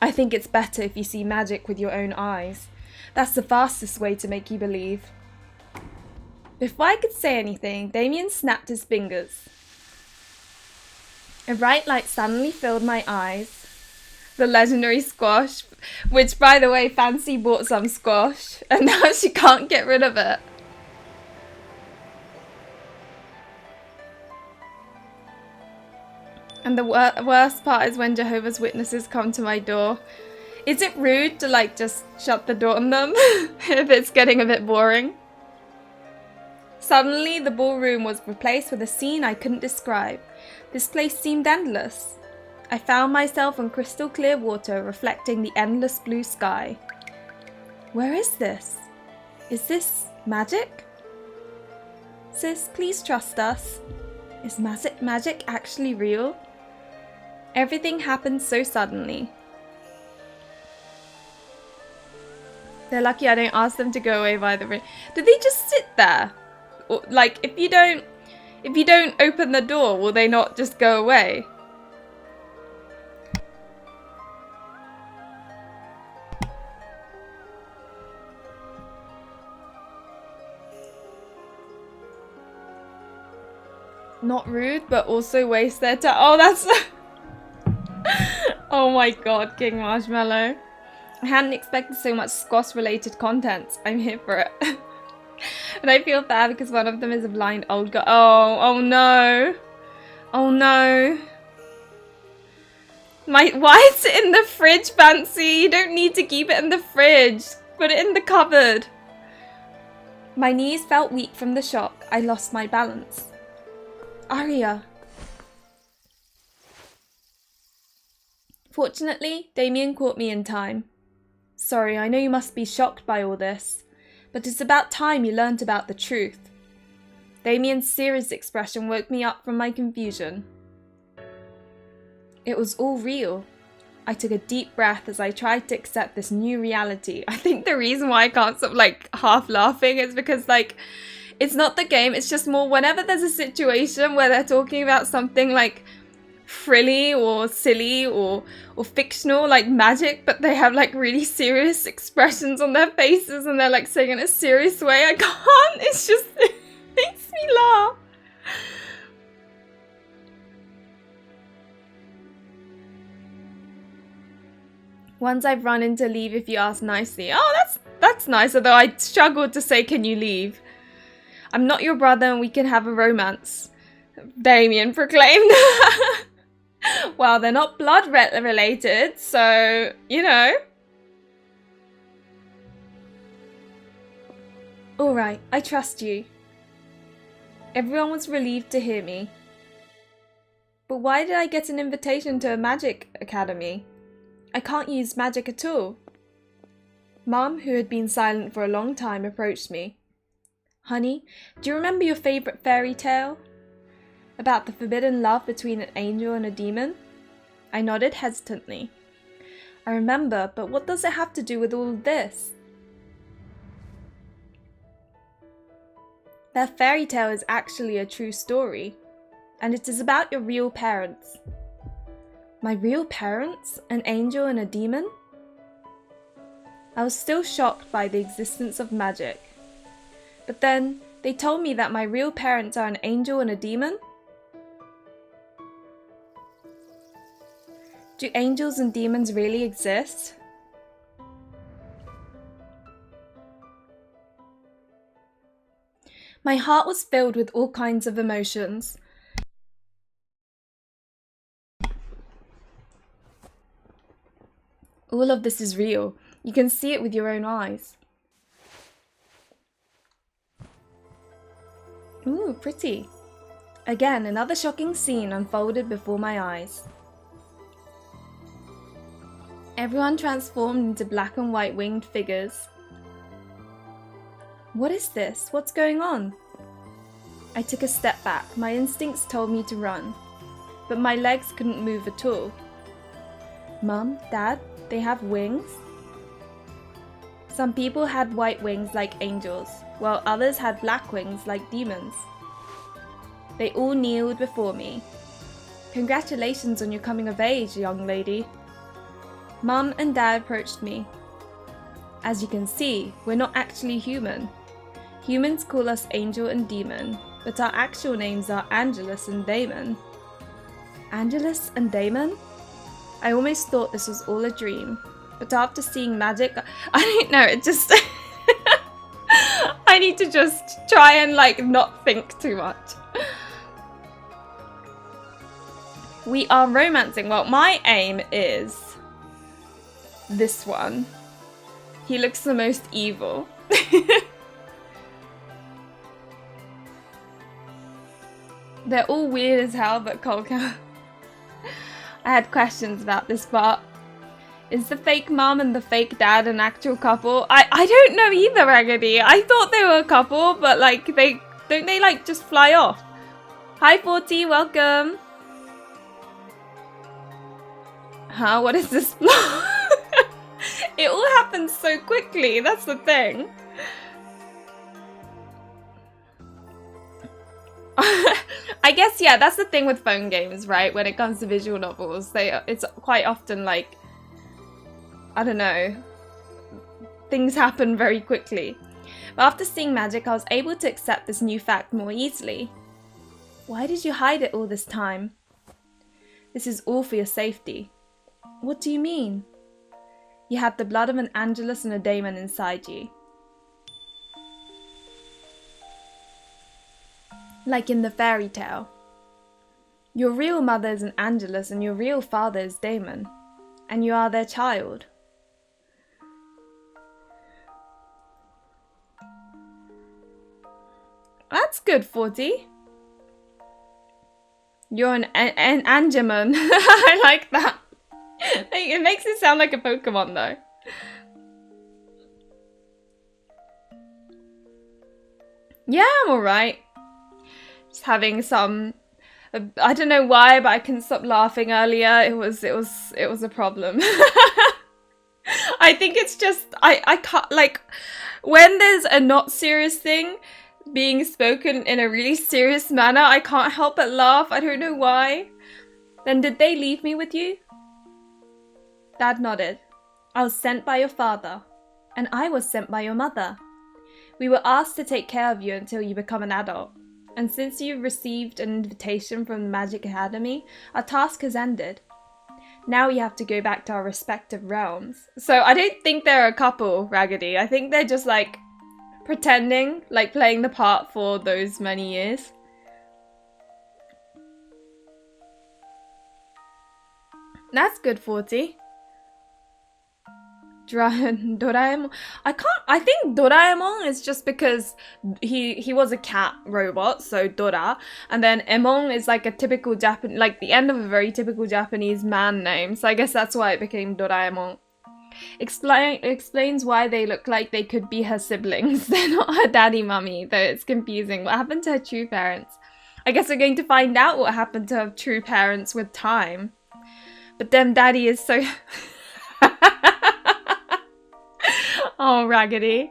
I think it's better if you see magic with your own eyes. That's the fastest way to make you believe. Before I could say anything, Damien snapped his fingers. A bright light suddenly filled my eyes. The legendary squash, which by the way, Fancy bought some squash and now she can't get rid of it. And the worst part is when Jehovah's Witnesses come to my door. Is it rude to like just shut the door on them if it's getting a bit boring? Suddenly, the ballroom was replaced with a scene I couldn't describe. This place seemed endless. I found myself on crystal clear water reflecting the endless blue sky. Where is this? Is this magic? Sis, please trust us. Is magic actually real? Everything happened so suddenly. They're lucky I don't ask them to go away by the ring. Do they just sit there? Or, like, if you don't open the door, will they not just go away? Not rude, but also waste their time. Oh, that's... Oh my god, King Marshmallow. I hadn't expected so much squash-related content. I'm here for it. And I feel bad because one of them is a blind old girl. Oh no. Oh no. Why is it in the fridge, Fancy? You don't need to keep it in the fridge. Put it in the cupboard. My knees felt weak from the shock. I lost my balance. Aria. Fortunately, Damien caught me in time. Sorry, I know you must be shocked by all this, but it's about time you learnt about the truth. Damien's serious expression woke me up from my confusion. It was all real. I took a deep breath as I tried to accept this new reality. I think the reason why I can't stop like half laughing is because like it's not the game, it's just more whenever there's a situation where they're talking about something like frilly or silly or fictional like magic, but they have like really serious expressions on their faces and they're like saying it in a serious way. I can't, it's just it makes me laugh. Once I've run in to leave if you ask nicely. Oh, that's nice, although I struggled to say, can you leave? I'm not your brother and we can have a romance, Damien proclaimed. Well, they're not blood related, so, you know. Alright, I trust you. Everyone was relieved to hear me. But why did I get an invitation to a magic academy? I can't use magic at all. Mum, who had been silent for a long time, approached me. Honey, do you remember your favourite fairy tale? About the forbidden love between an angel and a demon? I nodded hesitantly. I remember, but what does it have to do with all of this? That fairy tale is actually a true story, and it is about your real parents. My real parents? An angel and a demon? I was still shocked by the existence of magic. But then, they told me that my real parents are an angel and a demon? Do angels and demons really exist? My heart was filled with all kinds of emotions. All of this is real. You can see it with your own eyes. Ooh, pretty. Again, another shocking scene unfolded before my eyes. Everyone transformed into black and white winged figures. What is this? What's going on? I took a step back. My instincts told me to run, but my legs couldn't move at all. Mum, Dad, they have wings? Some people had white wings like angels, while others had black wings like demons. They all kneeled before me. Congratulations on your coming of age, young lady. Mum and Dad approached me. As you can see, we're not actually human. Humans call us Angel and Demon, but our actual names are Angelus and Damon. Angelus and Damon? I almost thought this was all a dream, but after seeing magic, I don't know, it just... I need to just try and like not think too much. We are romancing. Well, my aim is this one. He looks the most evil. They're all weird as hell, but Colca. I had questions about this part. Is the fake mum and the fake dad an actual couple? I don't know either, Raggedy. I thought they were a couple, but like don't they like just fly off? Hi 40, welcome. Huh, what is this? It all happens so quickly, that's the thing. I guess, yeah, that's the thing with phone games, right? When it comes to visual novels, it's quite often like, I don't know, things happen very quickly. But after seeing magic, I was able to accept this new fact more easily. Why did you hide it all this time? This is all for your safety. What do you mean? You had the blood of an Angelus and a Damon inside you. Like in the fairy tale. Your real mother is an Angelus and your real father is Damon. And you are their child. That's good, 40. You're an Angemon. I like that. It makes it sound like a Pokemon though. Yeah, I'm alright. Just having some I don't know why, but I couldn't stop laughing earlier. It was a problem. I think it's just I can't, like, when there's a not serious thing being spoken in a really serious manner, I can't help but laugh. I don't know why. Then did they leave me with you? Dad nodded. I was sent by your father, and I was sent by your mother. We were asked to take care of you until you become an adult. And since you've received an invitation from the Magic Academy, our task has ended. Now we have to go back to our respective realms. So I don't think they're a couple, Raggedy. I think they're just like pretending, like playing the part for those many years. That's good, 40. Doraemon. I think Doraemon is just because he was a cat robot, so Dora. And then Emon is like a typical Japanese, like the end of a very typical Japanese man name. So I guess that's why it became Doraemon. Explains why they look like they could be her siblings. They're not her daddy mummy, though it's confusing. What happened to her true parents? I guess we're going to find out what happened to her true parents with time. But then daddy is so... Oh, Raggedy.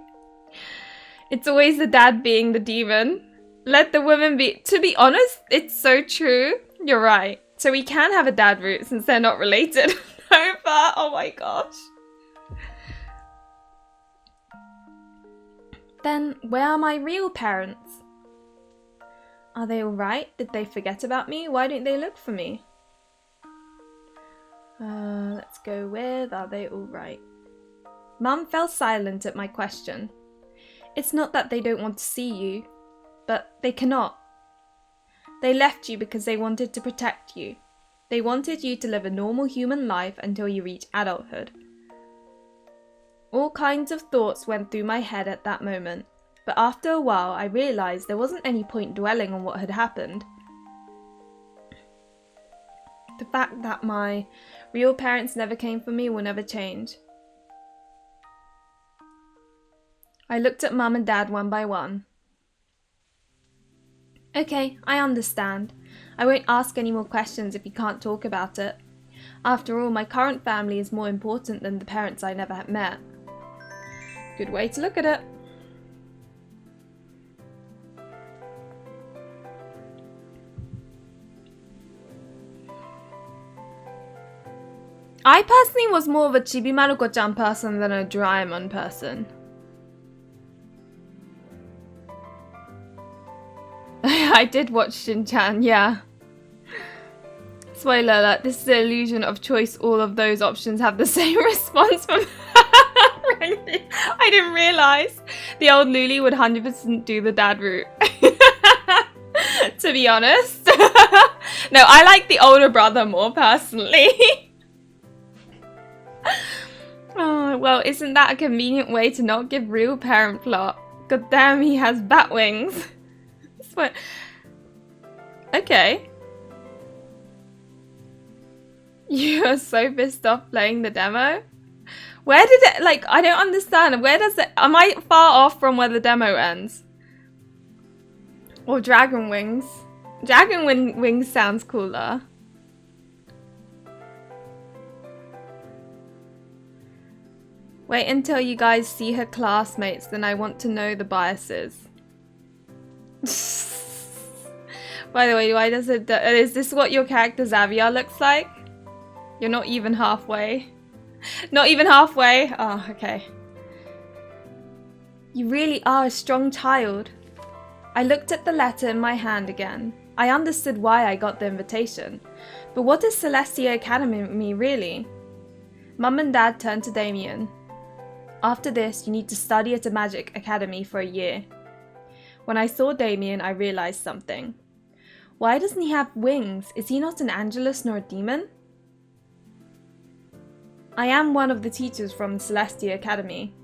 It's always the dad being the demon. Let the women be... To be honest, it's so true. You're right. So we can have a dad root since they're not related. Nova, oh my gosh. Then, where are my real parents? Are they alright? Did they forget about me? Why don't they look for me? Let's go with, are they alright? Mum fell silent at my question. It's not that they don't want to see you, but they cannot. They left you because they wanted to protect you. They wanted you to live a normal human life until you reach adulthood. All kinds of thoughts went through my head at that moment, but after a while I realised there wasn't any point dwelling on what had happened. The fact that my real parents never came for me will never change. I looked at Mum and Dad one by one. Okay, I understand. I won't ask any more questions if you can't talk about it. After all, my current family is more important than the parents I never had met. Good way to look at it. I personally was more of a Chibi-Maruko-chan person than a Doraemon person. I did watch Shin-chan, yeah. Spoiler alert, this is the illusion of choice. All of those options have the same response from... I didn't realise. The old Luli would 100% do the dad route. To be honest. No, I like the older brother more personally. Oh, well, isn't that a convenient way to not give real parent plot? God damn, he has bat wings. But okay. You are so pissed off playing the demo? Where did it, like, I don't understand. Where does it, am I far off from where the demo ends? Or Dragon Wings? Dragon Wings sounds cooler. Wait until you guys see her classmates, then I want to know the biases. By the way, why does it... is this what your character Xavier looks like? You're not even halfway. Not even halfway? Oh, okay. You really are a strong child. I looked at the letter in my hand again. I understood why I got the invitation. But what is Celestia Academy really? Mum and Dad turned to Damien. After this, you need to study at a magic academy for a year. When I saw Damien, I realized something. Why doesn't he have wings? Is he not an angelus nor a demon? I am one of the teachers from Celestia Academy.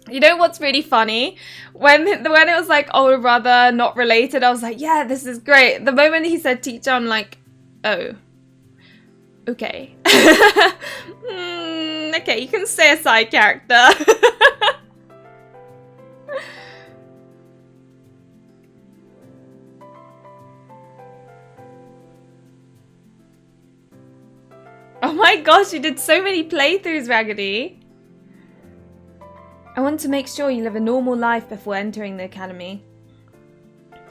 You know what's really funny? When it was like older brother, not related, I was like, yeah, this is great. The moment he said teacher, I'm like, oh. Okay. Okay, you can say a side character. my gosh, you did so many playthroughs, Raggedy. I want to make sure you live a normal life before entering the academy.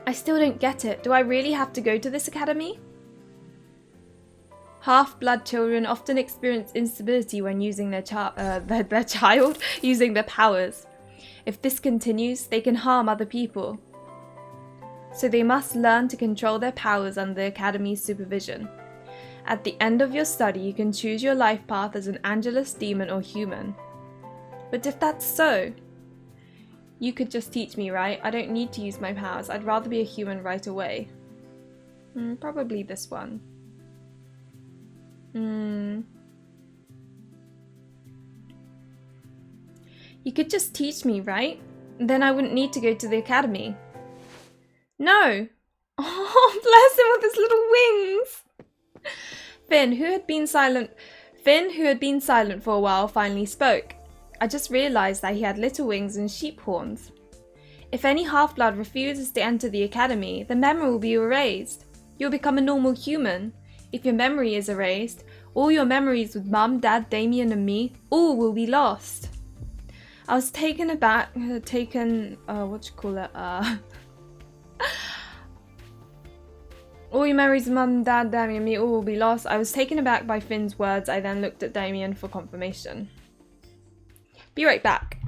I still don't get it. Do I really have to go to this academy? Half-blood children often experience instability when using their child using their powers. If this continues, they can harm other people. So they must learn to control their powers under the academy's supervision. At the end of your study, you can choose your life path as an angelus, demon, or human. But if that's so, you could just teach me, right? I don't need to use my powers. I'd rather be a human right away. Probably this one. You could just teach me, right? Then I wouldn't need to go to the academy. No! Oh, bless him with his little wings! Finn, who had been silent for a while, finally spoke. I just realised that he had little wings and sheep horns. If any half-blood refuses to enter the academy, the memory will be erased. You'll become a normal human. If your memory is erased, all your memories with Mum, Dad, Damien and me, all will be lost. I was taken aback, all your memories of Mum, Dad, Damien and me, all will be lost. I was taken aback by Finn's words. I then looked at Damien for confirmation. Be right back.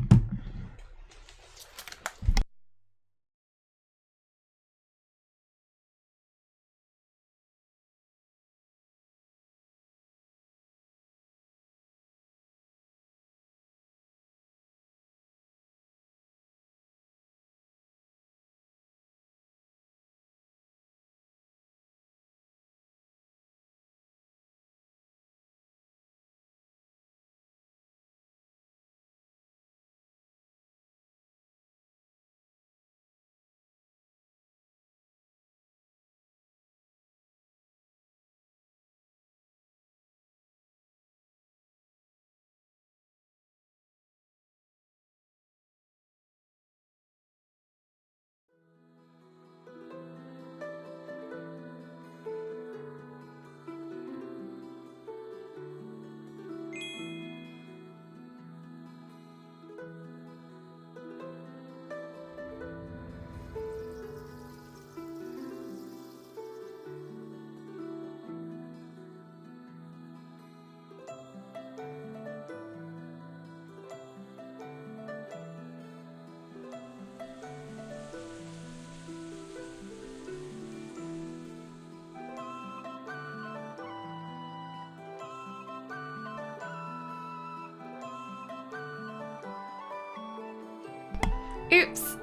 Oops.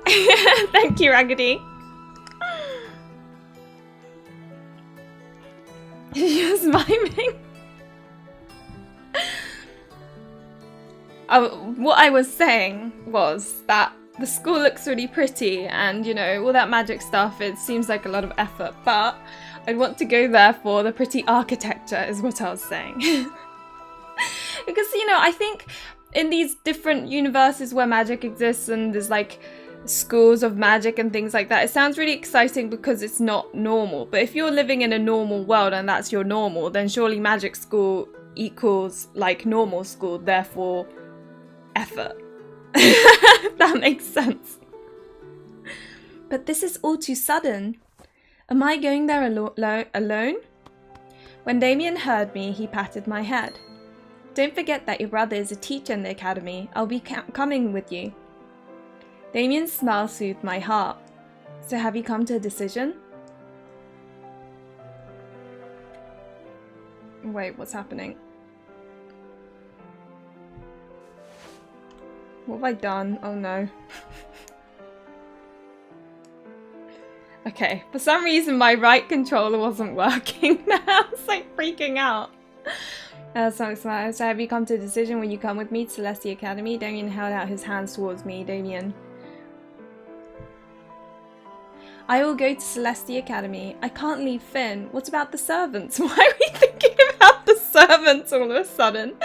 Thank you, Raggedy. Just miming. What I was saying was that the school looks really pretty and, you know, all that magic stuff, it seems like a lot of effort, but I'd want to go there for the pretty architecture is what I was saying. Because, you know, I think in these different universes where magic exists and there's like schools of magic and things like that, it sounds really exciting because it's not normal. But if you're living in a normal world and that's your normal, then surely magic school equals like normal school, therefore effort. That makes sense. But this is all too sudden. Am I going there alone? When Damien heard me, he patted my head. Don't forget that your brother is a teacher in the academy. I'll be coming with you. Damien's smile soothed my heart. So have you come to a decision? Wait, what's happening? What have I done? Oh no. Okay, for some reason my right controller wasn't working. I was like freaking out. So have you come to a decision when you come with me to Celestia Academy? Damien held out his hands towards me. Damien. I will go to Celestia Academy. I can't leave Finn. What about the servants? Why are we thinking about the servants all of a sudden?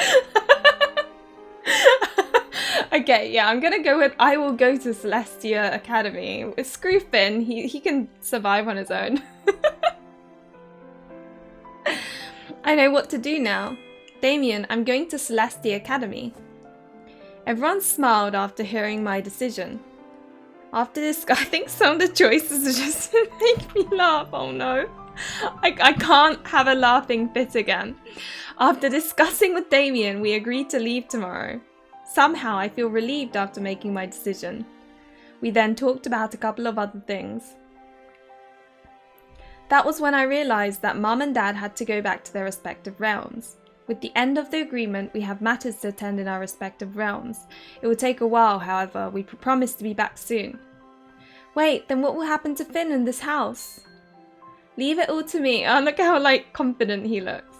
Okay, yeah, I'm gonna go with I will go to Celestia Academy. Screw Finn, he can survive on his own. I know what to do now. Damien, I'm going to Celestia Academy. Everyone smiled after hearing my decision. After this, I think some of the choices are just make me laugh. Oh no. I can't have a laughing fit again. After discussing with Damien, we agreed to leave tomorrow. Somehow I feel relieved after making my decision. We then talked about a couple of other things. That was when I realized that Mum and Dad had to go back to their respective realms. With the end of the agreement, we have matters to attend in our respective realms. It will take a while, however. We promise to be back soon. Wait, then what will happen to Finn in this house? Leave it all to me. Oh, look how, confident he looks.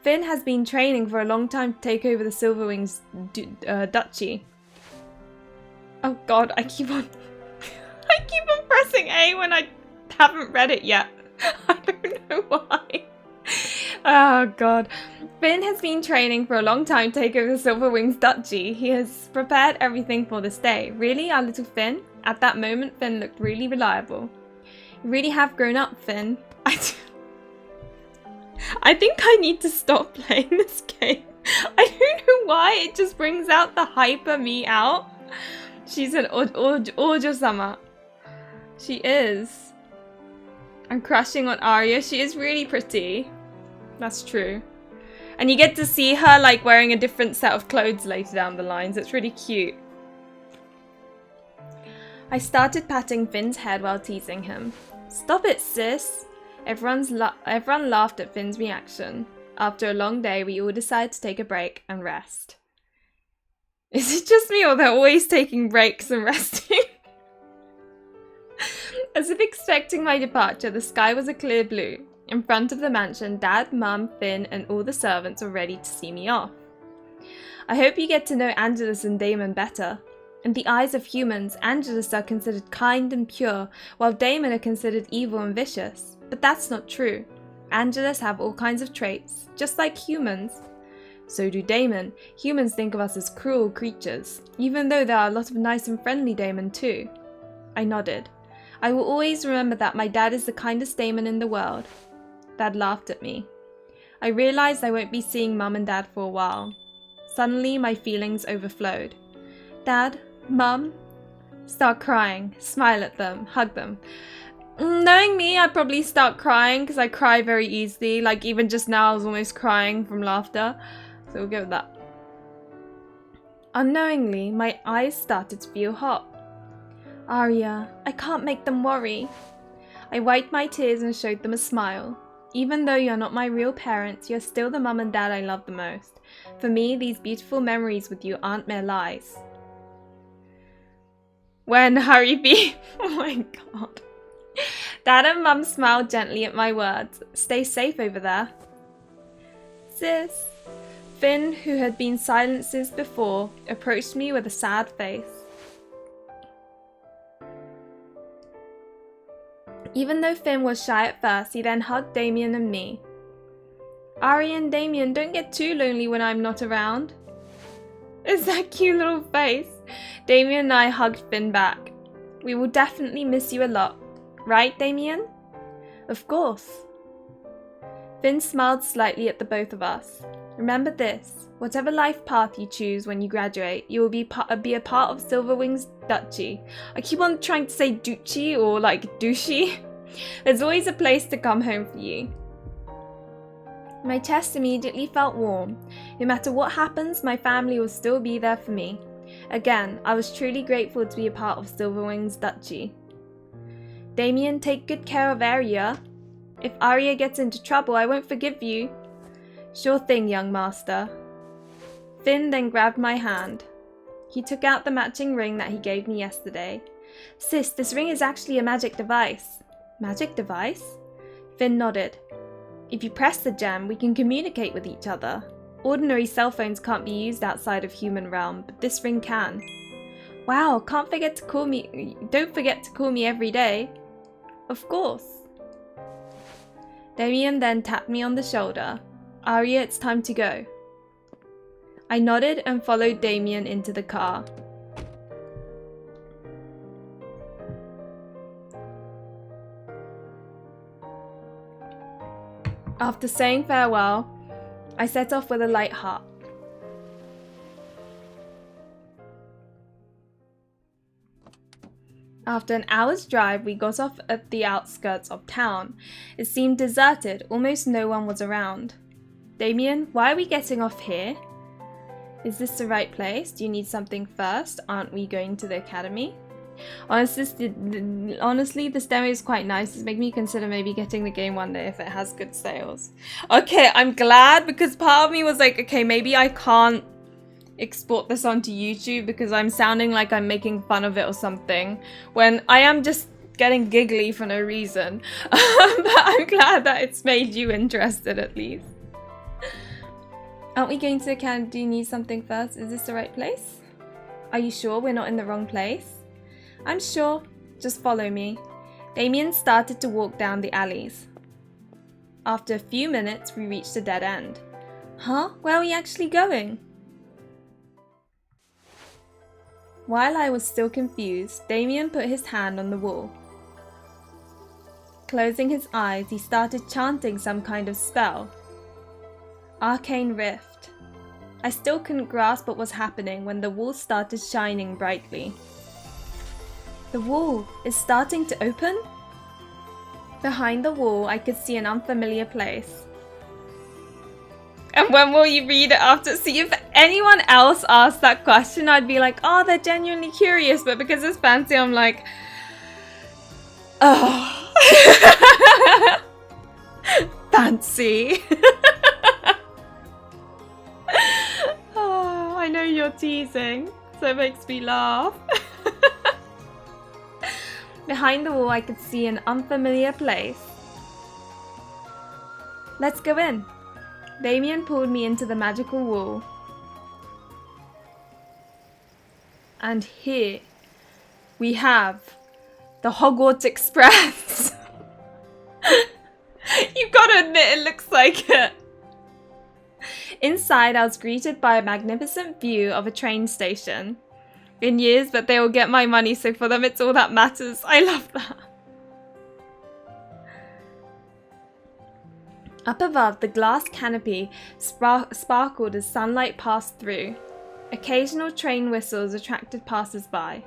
Finn has been training for a long time to take over the Silverwings duchy. Oh god, I keep on pressing A when I haven't read it yet. I don't know why. Oh god. Finn has been training for a long time to take over the Silverwings duchy. He has prepared everything for this day. Really, our little Finn? At that moment, Finn looked really reliable. You really have grown up, Finn. I think I need to stop playing this game. I don't know why, it just brings out the hyper me out. She's an Ojo-sama. She is. I'm crushing on Arya. She is really pretty. That's true. And you get to see her wearing a different set of clothes later down the lines. It's really cute. I started patting Finn's head while teasing him. Stop it, sis. Everyone laughed at Finn's reaction. After a long day, we all decided to take a break and rest. Is it just me or they're always taking breaks and resting? As if expecting my departure, the sky was a clear blue. In front of the mansion, Dad, Mum, Finn, and all the servants were ready to see me off. I hope you get to know Angelus and Damon better. In the eyes of humans, Angelus are considered kind and pure, while Damon are considered evil and vicious. But that's not true. Angelus have all kinds of traits, just like humans. So do Damon. Humans think of us as cruel creatures, even though there are a lot of nice and friendly Damon too. I nodded. I will always remember that my dad is the kindest Damon in the world. Dad laughed at me. I realized I won't be seeing Mum and Dad for a while. Suddenly, my feelings overflowed. Dad, Mum, start crying, smile at them, hug them. Knowing me, I'd probably start crying because I cry very easily. Even just now, I was almost crying from laughter. So we'll go with that. Unknowingly, my eyes started to feel hot. Arya, I can't make them worry. I wiped my tears and showed them a smile. Even though you're not my real parents, you're still the mum and dad I love the most. For me, these beautiful memories with you aren't mere lies. When Harry B. Oh my god. Dad and Mum smiled gently at my words. Stay safe over there. Sis. Finn, who had been silent since before, approached me with a sad face. Even though Finn was shy at first, he then hugged Damien and me. Arya and Damien, don't get too lonely when I'm not around. It's that cute little face. Damien and I hugged Finn back. We will definitely miss you a lot. Right, Damien? Of course. Finn smiled slightly at the both of us. Remember this, whatever life path you choose when you graduate, you will be a part of Silverwings Duchy. I keep on trying to say Duchy or douchey. There's always a place to come home for you. My chest immediately felt warm. No matter what happens, my family will still be there for me. Again, I was truly grateful to be a part of Silverwings Duchy. Damien, take good care of Arya. If Arya gets into trouble, I won't forgive you. Sure thing, young master. Finn then grabbed my hand. He took out the matching ring that he gave me yesterday. Sis, this ring is actually a magic device. Magic device? Finn nodded. If you press the gem, we can communicate with each other. Ordinary cell phones can't be used outside of human realm, but this ring can. Wow, don't forget to call me every day. Of course. Damien then tapped me on the shoulder. Arya, it's time to go. I nodded and followed Damien into the car. After saying farewell, I set off with a light heart. After an hour's drive, we got off at the outskirts of town. It seemed deserted, almost no one was around. Damien, why are we getting off here? Is this the right place? Do you need something first? Aren't we going to the academy? Honestly, this demo is quite nice. It's making me consider maybe getting the game one day if it has good sales. Okay, I'm glad, because part of me was like, okay, maybe I can't export this onto YouTube because I'm sounding like I'm making fun of it or something, when I am just getting giggly for no reason. But I'm glad that it's made you interested at least. Aren't we going to the academy? Do you need something first? Is this the right place? Are you sure we're not in the wrong place? I'm sure. Just follow me. Damien started to walk down the alleys. After a few minutes, we reached a dead end. Huh? Where are we actually going? While I was still confused, Damien put his hand on the wall. Closing his eyes, he started chanting some kind of spell. Arcane Rift. I still couldn't grasp what was happening when the wall started shining brightly. The wall is starting to open? Behind the wall, I could see an unfamiliar place. And when will you read it after? See, if anyone else asked that question, I'd be like, oh, they're genuinely curious. But because it's fancy, I'm like, oh. Fancy. Oh, I know you're teasing, so it makes me laugh. Behind the wall, I could see an unfamiliar place. Let's go in. Damien pulled me into the magical wall. And here we have the Hogwarts Express. You've got to admit, it looks like it. Inside, I was greeted by a magnificent view of a train station. In years, but they will get my money, so for them it's all that matters. I love that. Up above, the glass canopy sparkled as sunlight passed through. Occasional train whistles attracted passers-by.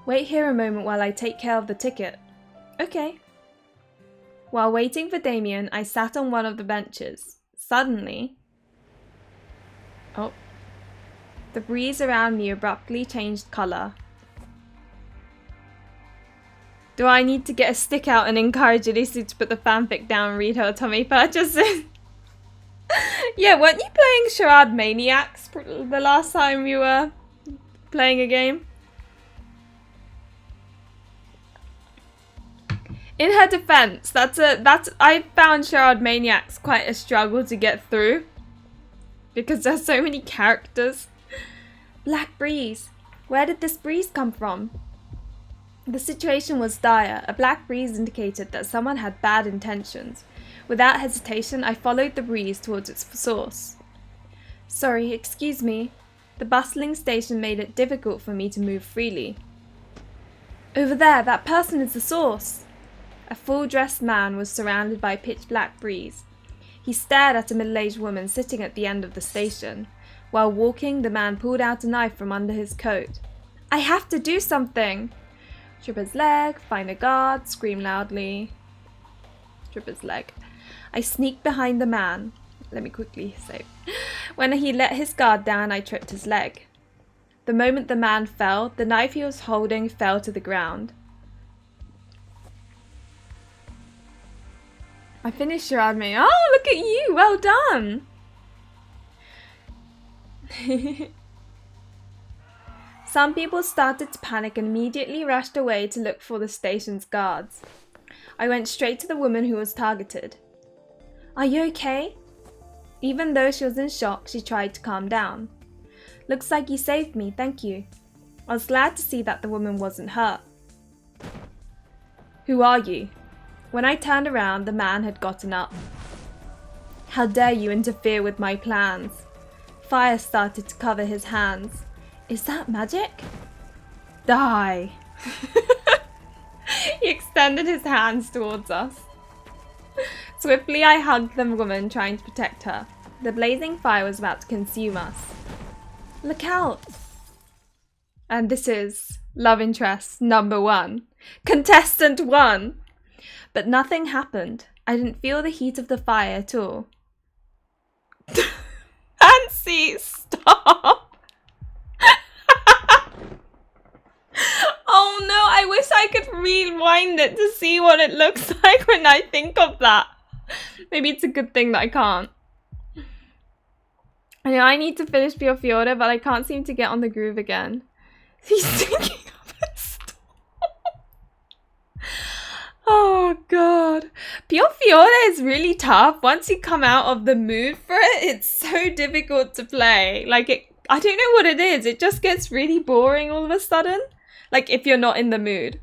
Wait here a moment while I take care of the ticket. Okay. While waiting for Damien, I sat on one of the benches. Suddenly... Oh. The breeze around me abruptly changed colour. Do I need to get a stick out and encourage Elisa to put the fanfic down and read her otome purchases? Yeah, weren't you playing Charade Maniacs the last time you were playing a game? In her defense, I found Charade Maniacs quite a struggle to get through because there's so many characters. Black breeze. Where did this breeze come from? The situation was dire. A black breeze indicated that someone had bad intentions. Without hesitation, I followed the breeze towards its source. Sorry, excuse me. The bustling station made it difficult for me to move freely. Over there, that person is the source. A full-dressed man was surrounded by a pitch-black breeze. He stared at a middle-aged woman sitting at the end of the station. While walking, the man pulled out a knife from under his coat. I have to do something! Stripper's leg, find a guard, scream loudly. Stripper's leg. I sneaked behind the man. Let me quickly save. When he let his guard down, I tripped his leg. The moment the man fell, the knife he was holding fell to the ground. I finished Charade Mania. Oh, look at you! Well done! Some people started to panic and immediately rushed away to look for the station's guards. I went straight to the woman who was targeted. Are you okay? Even though she was in shock, she tried to calm down. Looks like you saved me, thank you. I was glad to see that the woman wasn't hurt. Who are you? When I turned around, the man had gotten up. How dare you interfere with my plans? Fire started to cover his hands. Is that magic? Die! He extended his hands towards us. Swiftly, I hugged the woman, trying to protect her. The blazing fire was about to consume us. Look out! And this is love interest number 1. Contestant 1! But nothing happened. I didn't feel the heat of the fire at all. Fancy, stop! Oh no, I wish I could rewind it to see what it looks like when I think of that. Maybe it's a good thing that I can't. I know I need to finish Pure Fiore, but I can't seem to get on the groove again. He's thinking of it. Oh god. Pure Fiore is really tough. Once you come out of the mood for it, it's so difficult to play. Like, I don't know what it is. It just gets really boring all of a sudden. Like, if you're not in the mood.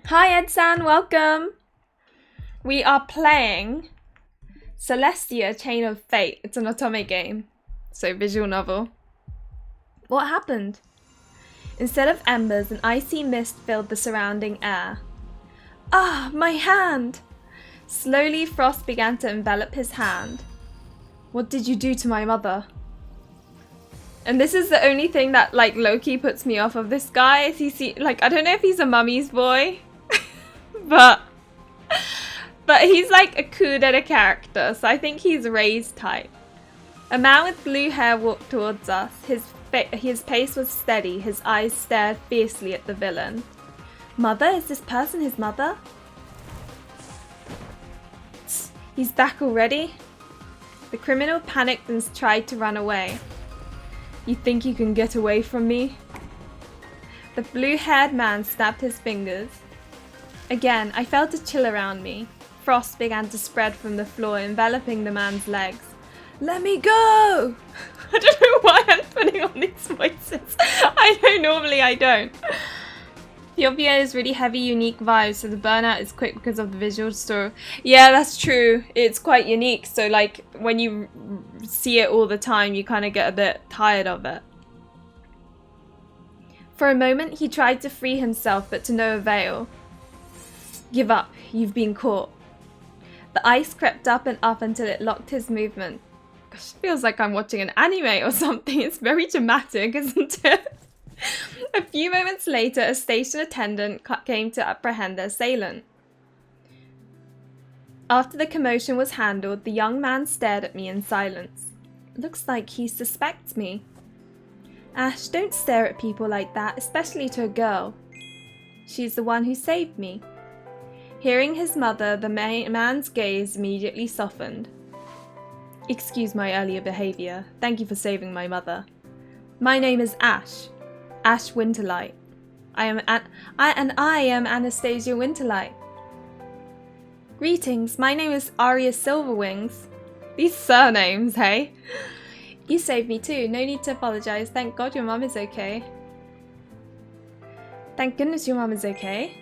Hi, Ed-san. Welcome. We are playing Celestia, Chain of Fate. It's an otome game. So, visual novel. What happened? Instead of embers, an icy mist filled the surrounding air. Ah, my hand! Slowly, frost began to envelop his hand. What did you do to my mother? And this is the only thing that, like, low-key puts me off of this guy. Is like, I don't know if he's a mummy's boy. but he's like a kudera character, so I think he's raised type. A man with blue hair walked towards us. His pace was steady. His eyes stared fiercely at the villain. Mother? Is this person his mother? He's back already? The criminal panicked and tried to run away. You think you can get away from me? The blue-haired man snapped his fingers. Again, I felt a chill around me. Frost began to spread from the floor, enveloping the man's legs. Let me go! I don't know why I'm putting on these voices. I know normally I don't. Pure Fiore is really heavy, unique vibes, so the burnout is quick because of the visual story. Yeah, that's true. It's quite unique, so like when you see it all the time, you kind of get a bit tired of it. For a moment, he tried to free himself, but to no avail. Give up. You've been caught. The ice crept up and up until it locked his movement. Gosh, it feels like I'm watching an anime or something. It's very dramatic, isn't it? A few moments later, a station attendant came to apprehend the assailant. After the commotion was handled, the young man stared at me in silence. Looks like he suspects me. Ash, don't stare at people like that, especially to a girl. She's the one who saved me. Hearing his mother, the man's gaze immediately softened. Excuse my earlier behavior. Thank you for saving my mother. My name is Ash. Ash Winterlight. I am Anastasia Winterlight. Greetings, my name is Arya Silverwings. These surnames, hey? You saved me too, no need to apologize. Thank God your mum is okay. Thank goodness your mum is okay.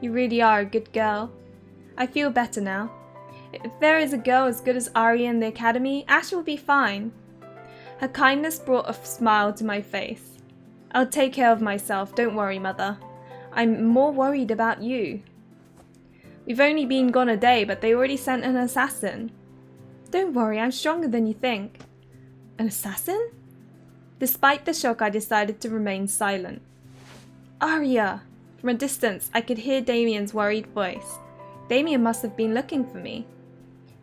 You really are a good girl. I feel better now. If there is a girl as good as Arya in the academy, Ash will be fine. Her kindness brought a smile to my face. I'll take care of myself, don't worry, Mother. I'm more worried about you. We've only been gone a day, but they already sent an assassin. Don't worry, I'm stronger than you think. An assassin? Despite the shock, I decided to remain silent. Arya! From a distance, I could hear Damien's worried voice. Damien must have been looking for me.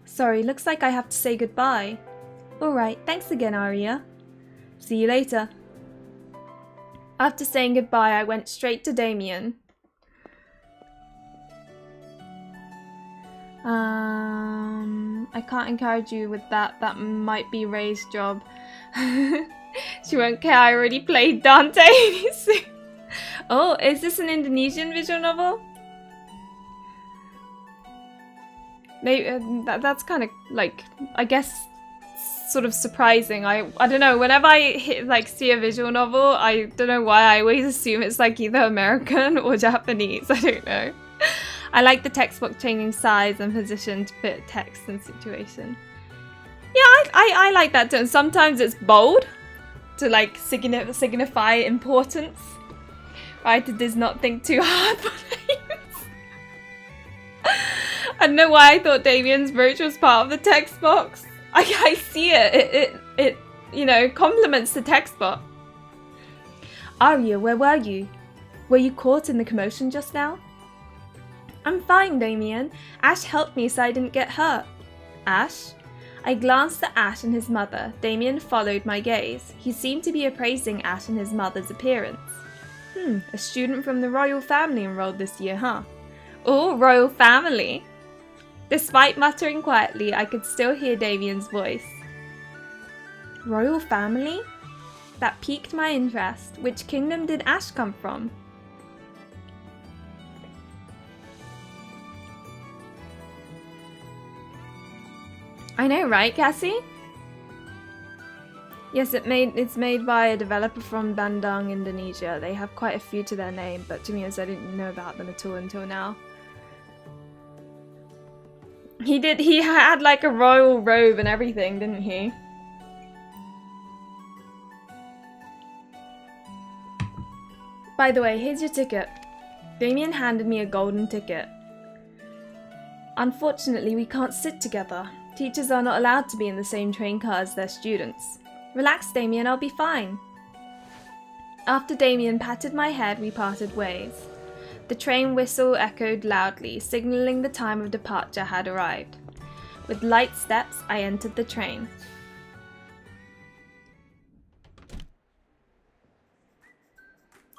Sorry, looks like I have to say goodbye. Alright, thanks again, Arya. See you later. After saying goodbye, I went straight to Damien. I can't encourage you with that. That might be Ray's job. She won't care. I already played Dante. Oh, is this an Indonesian visual novel? Maybe that's kind of like, I guess, sort of surprising. I don't know. Whenever I see a visual novel, I don't know why I always assume it's like either American or Japanese. I don't know. I like the textbook changing size and position to fit text and situation. Yeah, I like that too. And sometimes it's bold to like signify importance. Right? It does not think too hard for names. I don't know why I thought Damien's brooch was part of the text box. I see it. It you know, complements the text box. Arya, where were you? Were you caught in the commotion just now? I'm fine, Damien. Ash helped me so I didn't get hurt. Ash? I glanced at Ash and his mother. Damien followed my gaze. He seemed to be appraising Ash and his mother's appearance. A student from the royal family enrolled this year, huh? Oh, royal family! Despite muttering quietly, I could still hear Damien's voice. Royal family? That piqued my interest. Which kingdom did Ash come from? I know, right, Cassie? Yes, it's made by a developer from Bandung, Indonesia. They have quite a few to their name, but to be honest, I didn't know about them at all until now. He had like a royal robe and everything, didn't he? By the way, here's your ticket. Damien handed me a golden ticket. Unfortunately, we can't sit together. Teachers are not allowed to be in the same train car as their students. Relax, Damien, I'll be fine. After Damien patted my head, we parted ways. The train whistle echoed loudly, signaling the time of departure had arrived. With light steps, I entered the train.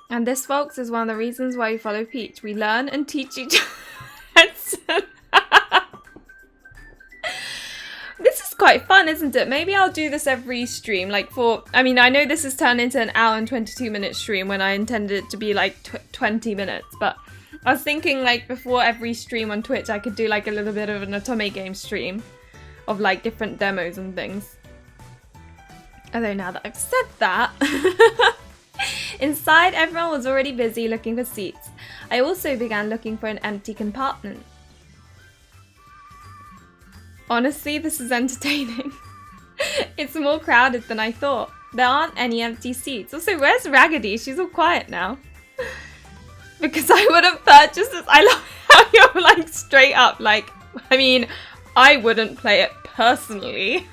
And this, folks, is one of the reasons why we follow Peach. We learn and teach each other. This is quite fun, isn't it? Maybe I'll do this every stream. I know this has turned into an hour and 22-minute stream when I intended it to be like 20 minutes. But I was thinking like before every stream on Twitch, I could do like a little bit of an otome game stream of like different demos and things. Although now that I've said that... Inside, everyone was already busy looking for seats. I also began looking for an empty compartment. Honestly, this is entertaining. It's more crowded than I thought. There aren't any empty seats. Also, where's Raggedy? She's all quiet now. Because I would have purchased this. I love how you're like straight up like, I mean, I wouldn't play it personally.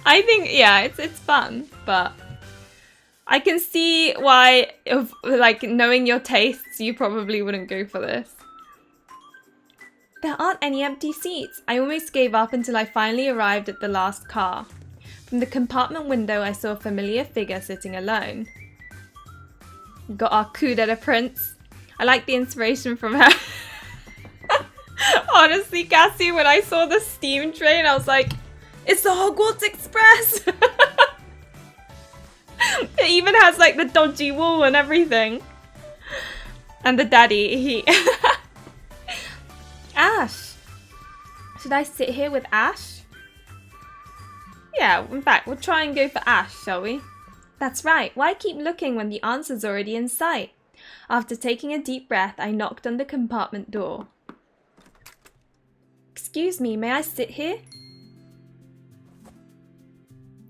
I think, yeah, it's fun, but I can see why, if, like, knowing your tastes, you probably wouldn't go for this. There aren't any empty seats. I almost gave up until I finally arrived at the last car. From the compartment window, I saw a familiar figure sitting alone. Got our coup d'etat prince. I like the inspiration from her. Honestly, Cassie, when I saw the steam train, I was like, it's the Hogwarts Express! It even has like the dodgy wall and everything. And the daddy, he... Ash! Should I sit here with Ash? Yeah, in fact, we'll try and go for Ash, shall we? That's right, why keep looking when the answer's already in sight? After taking a deep breath, I knocked on the compartment door. Excuse me, may I sit here?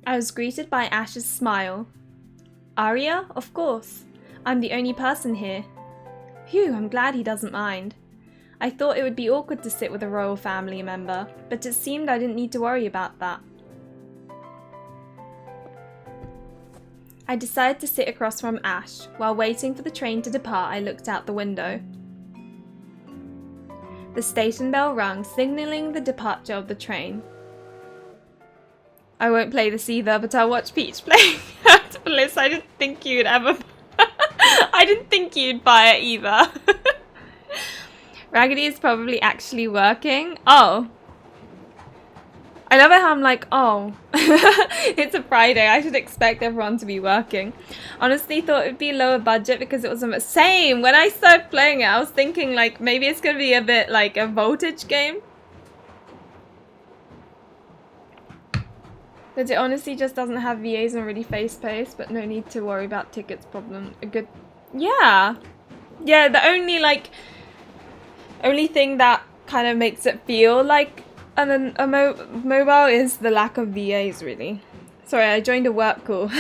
I was greeted by Ash's smile. Arya? Of course. I'm the only person here. Phew, I'm glad he doesn't mind. I thought it would be awkward to sit with a royal family member, but it seemed I didn't need to worry about that. I decided to sit across from Ash. While waiting for the train to depart, I looked out the window. The station bell rang, signalling the departure of the train. I won't play this either, but I'll watch Peach play Bliss. I didn't think you'd ever... I didn't think you'd buy it either. Raggedy is probably actually working. Oh. I love it how I'm like, oh. It's a Friday. I should expect everyone to be working. Honestly, thought it would be lower budget because it was the same. When I started playing it, I was thinking like maybe it's going to be a bit like a voltage game. But it honestly just doesn't have VAs and really fast paced, but no need to worry about tickets problem. A good, yeah. Yeah, the only thing that kind of makes it feel like a mobile is the lack of VAs, really. Sorry, I joined a work call.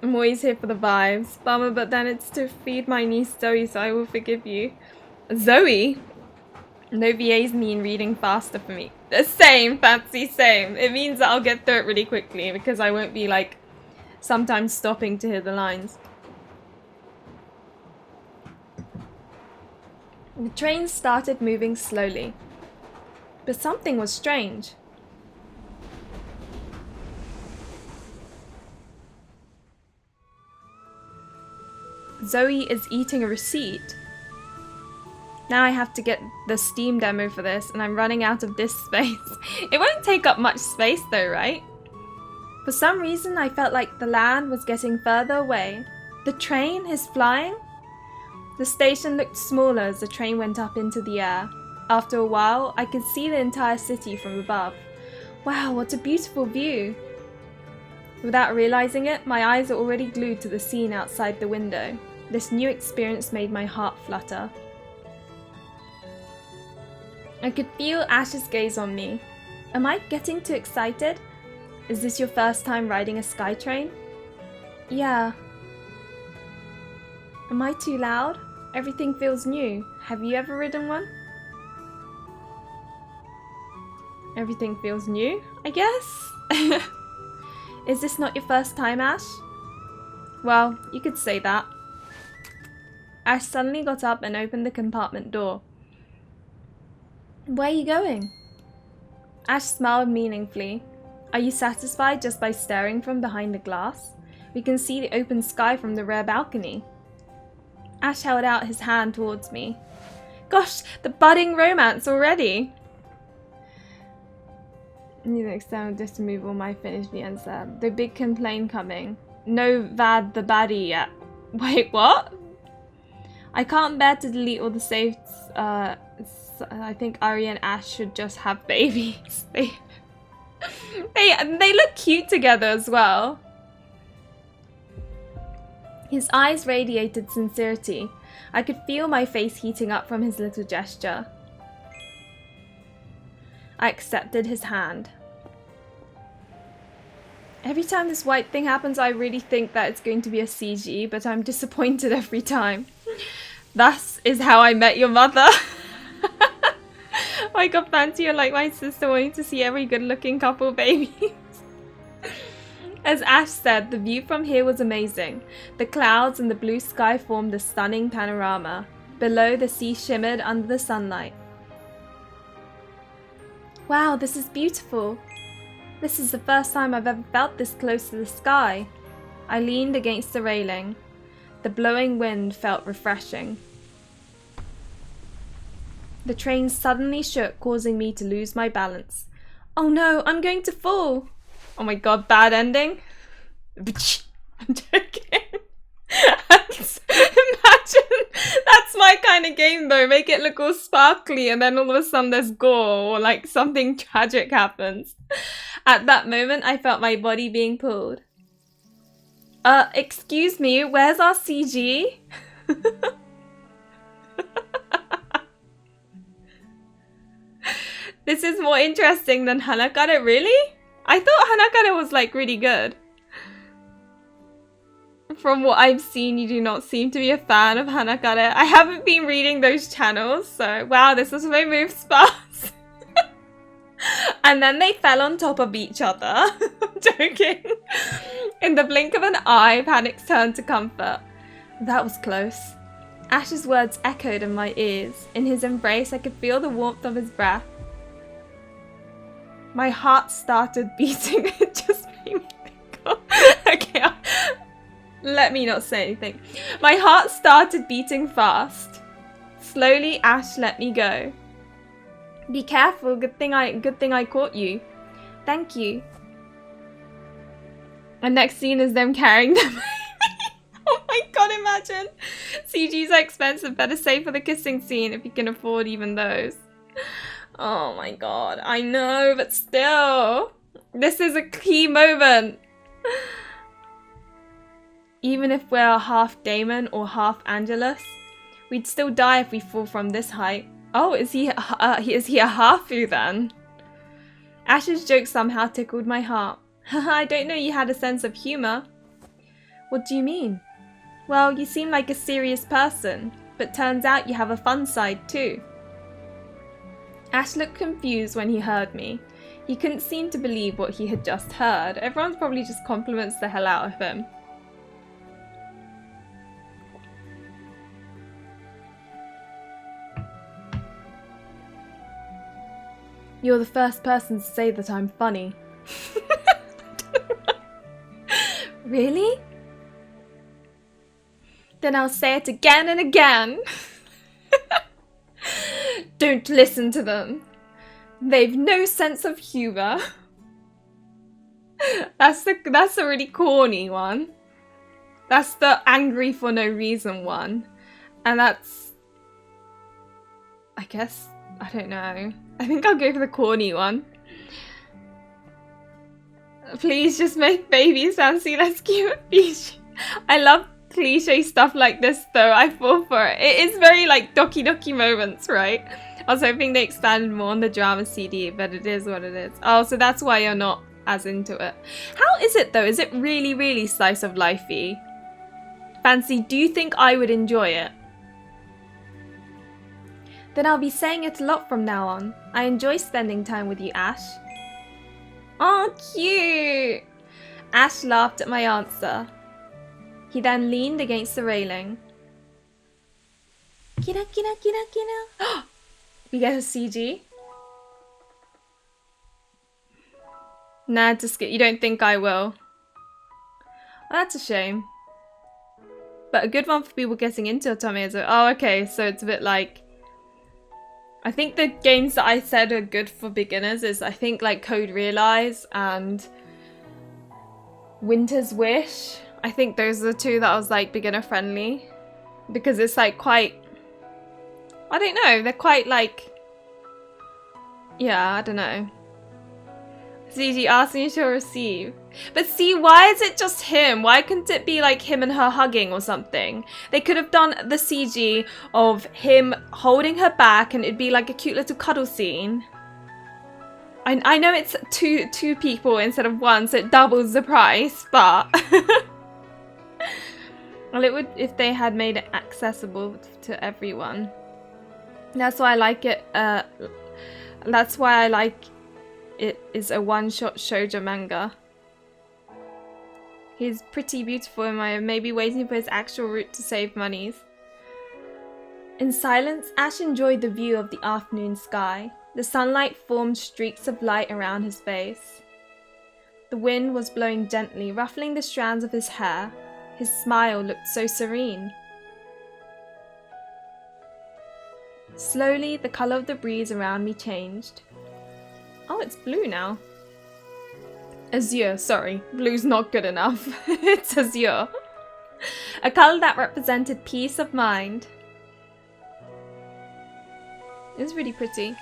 I'm always here for the vibes. Bummer, but then it's to feed my niece Zoe, so I will forgive you. Zoe? No VAs mean reading faster for me. The same, Fancy, same. It means that I'll get through it really quickly because I won't be like sometimes stopping to hear the lines. The train started moving slowly, but something was strange. Zoe is eating a receipt. Now I have to get the Steam demo for this, and I'm running out of disk space. It won't take up much space though, right? For some reason, I felt like the land was getting further away. The train is flying? The station looked smaller as the train went up into the air. After a while, I could see the entire city from above. Wow, what a beautiful view! Without realizing it, my eyes are already glued to the scene outside the window. This new experience made my heart flutter. I could feel Ash's gaze on me. Am I getting too excited? Is this your first time riding a SkyTrain? Yeah. Am I too loud? Everything feels new. Have you ever ridden one? Everything feels new, I guess? Is this not your first time, Ash? Well, you could say that. Ash suddenly got up and opened the compartment door. Where are you going? Ash smiled meaningfully. Are you satisfied just by staring from behind the glass? We can see the open sky from the rear balcony. Ash held out his hand towards me. Gosh, the budding romance already! Need an external disk removal might finish the answer. The big complaint coming. No Vad the baddie yet. Wait, what? I can't bear to delete all the saves. I think Ari and Ash should just have babies. They look cute together as well. His eyes radiated sincerity. I could feel my face heating up from his little gesture. I accepted his hand. Every time this white thing happens, I really think that it's going to be a CG, but I'm disappointed every time. Thus is how I met your mother. Oh my god, Fancy, you're like my sister, wanting to see every good-looking couple babies. As Ash said, the view from here was amazing. The clouds and the blue sky formed a stunning panorama. Below, the sea shimmered under the sunlight. Wow, this is beautiful. This is the first time I've ever felt this close to the sky. I leaned against the railing. The blowing wind felt refreshing. The train suddenly shook, causing me to lose my balance. Oh no, I'm going to fall! Oh my god, bad ending? I'm joking. Imagine, that's my kind of game though. Make it look all sparkly and then all of a sudden there's gore or like something tragic happens. At that moment, I felt my body being pulled. Excuse me, where's our CG? This is more interesting than Hanakare, really? I thought Hanakare was like really good. From what I've seen, you do not seem to be a fan of Hanakare. I haven't been reading those channels, so wow, this was my move fast. And then they fell on top of each other. I'm joking. In the blink of an eye, panic turned to comfort. That was close. Ash's words echoed in my ears. In his embrace, I could feel the warmth of his breath. My heart started beating. It just made me think of... Okay, let me not say anything. My heart started beating fast. Slowly, Ash let me go. Be careful. Good thing I caught you. Thank you. And next scene is them carrying the baby. Oh my god, imagine. CGs are expensive. Better save for the kissing scene if you can afford even those. Oh my god, I know, but still. This is a key moment. Even if we're half Damon or half Angelus, we'd still die if we fall from this height. Oh, is he a Hafu then? Ash's joke somehow tickled my heart. I don't know you had a sense of humour. What do you mean? Well, you seem like a serious person, but turns out you have a fun side too. Ash looked confused when he heard me. He couldn't seem to believe what he had just heard. Everyone's probably just compliments the hell out of him. You're the first person to say that I'm funny. Really? Then I'll say it again and again. Don't listen to them. They've no sense of humor. That's a really corny one. That's the angry for no reason one. And that's... I guess... I don't know. I think I'll go for the corny one. Please just make babies fancy. Let's keep it. I love cliche stuff like this though. I fall for it. It is very like Doki Doki moments, right? I was hoping they expanded more on the drama CD, but it is what it is. Oh, so that's why you're not as into it. How is it though? Is it really, really slice of life-y? Fancy, do you think I would enjoy it? Then I'll be saying it a lot from now on. I enjoy spending time with you, Ash. Oh, cute! Ash laughed at my answer. He then leaned against the railing. Kira, kira, kira, kira. We get a CG? Nah, just you don't think I will. Well, that's a shame. But a good one for people getting into otome is... Oh, okay, so it's a bit like... I think the games that I said are good for beginners is I think like Code Realize and Winter's Wish. I think those are the two that I was like beginner friendly. Because it's like quite... I don't know, they're quite like... Yeah, I don't know. CG asking you to receive. But see, why is it just him? Why couldn't it be like him and her hugging or something? They could have done the CG of him holding her back and it'd be like a cute little cuddle scene. I know it's two people instead of one, so it doubles the price, but... Well, it would if they had made it accessible to everyone. That's why I like it, that's why I like it is a one-shot shoujo manga. He's pretty beautiful in my maybe waiting for his actual route to save monies. In silence, Ash enjoyed the view of the afternoon sky. The sunlight formed streaks of light around his face. The wind was blowing gently, ruffling the strands of his hair. His smile looked so serene. Slowly, the colour of the breeze around me changed. Oh, it's blue now. Azure, sorry. Blue's not good enough. It's azure. A colour that represented peace of mind. It's really pretty.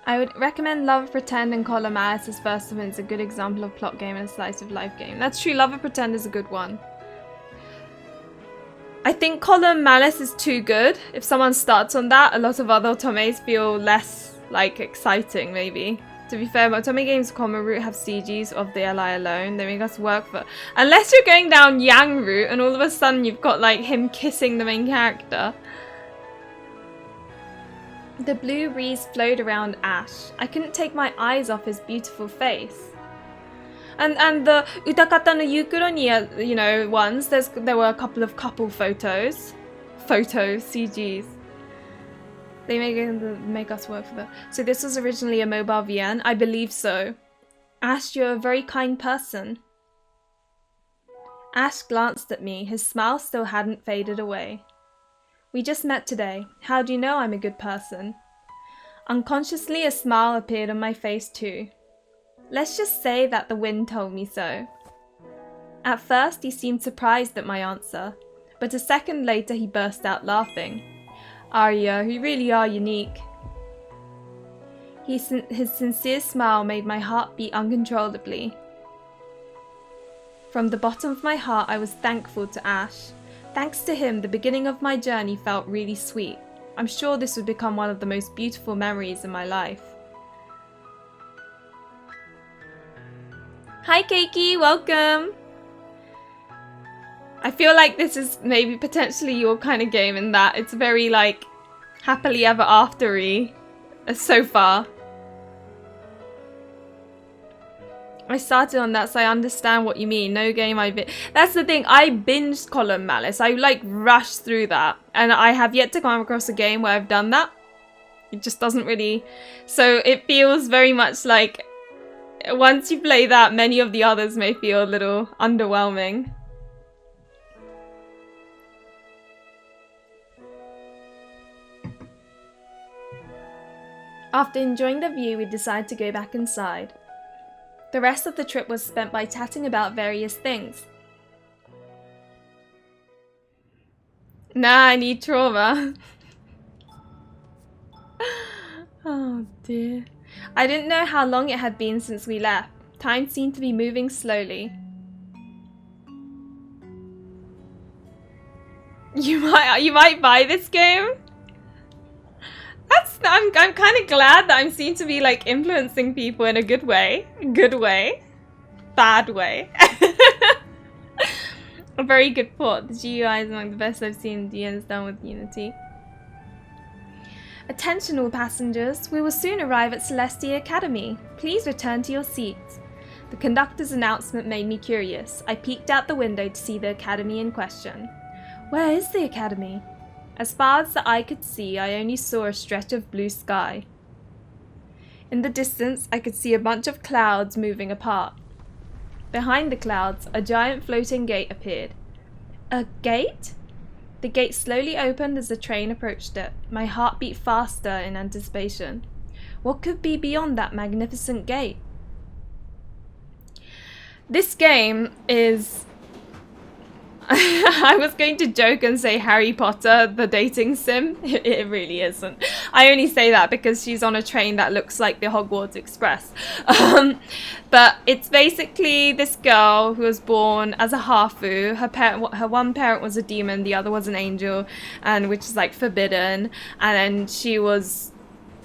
I would recommend Love of Pretend and Column Alice as first of all. It's a good example of plot game and a slice of life game. That's true, Love of Pretend is a good one. I think Column Malice is too good. If someone starts on that, a lot of other otomes feel less, like, exciting, maybe. To be fair, otome games of common route have CGs of the Li alone. They make us work for... Unless you're going down Yang route and all of a sudden you've got, like, him kissing the main character. The blue breeze flowed around Ash. I couldn't take my eyes off his beautiful face. And the Utakata no Yukuro ni, you know, ones, there were a couple of couple photos. CGs. They make us work for that. So this was originally a mobile VN? I believe so. Ash, you're a very kind person. Ash glanced at me. His smile still hadn't faded away. We just met today. How do you know I'm a good person? Unconsciously, a smile appeared on my face too. Let's just say that the wind told me so. At first, he seemed surprised at my answer, but a second later he burst out laughing. Arya, you really are unique. His sincere smile made my heart beat uncontrollably. From the bottom of my heart, I was thankful to Ash. Thanks to him, the beginning of my journey felt really sweet. I'm sure this would become one of the most beautiful memories in my life. Hi Keiki, welcome! I feel like this is maybe potentially your kind of game in that it's very like happily ever after-y so far. I started on that, so I understand what you mean. No game that's the thing, I binged Column Malice. I like rushed through that, and I have yet to come across a game where I've done that. It just doesn't really, so it feels very much like once you play that, many of the others may feel a little underwhelming. After enjoying the view, we decided to go back inside. The rest of the trip was spent by chatting about various things. Nah, I need trauma. Oh dear. I didn't know how long it had been since we left. Time seemed to be moving slowly. You might buy this game? I'm kind of glad that I'm seen to be like influencing people in a good way. Good way. Bad way. A very good port. The GUI is among the best I've seen. Do you understand with Unity? Attention all passengers. We will soon arrive at Celestia Academy. Please return to your seats. The conductor's announcement made me curious. I peeked out the window to see the academy in question. Where is the academy? As far as the eye could see, I only saw a stretch of blue sky. In the distance, I could see a bunch of clouds moving apart. Behind the clouds, a giant floating gate appeared. A gate? The gate slowly opened as the train approached it. My heart beat faster in anticipation. What could be beyond that magnificent gate? This game is... I was going to joke and say Harry Potter, the dating sim. It really isn't. I only say that because she's on a train that looks like the Hogwarts Express. But it's basically this girl who was born as a Hafu. Her one parent was a demon, the other was an angel, and which is like forbidden. And then she was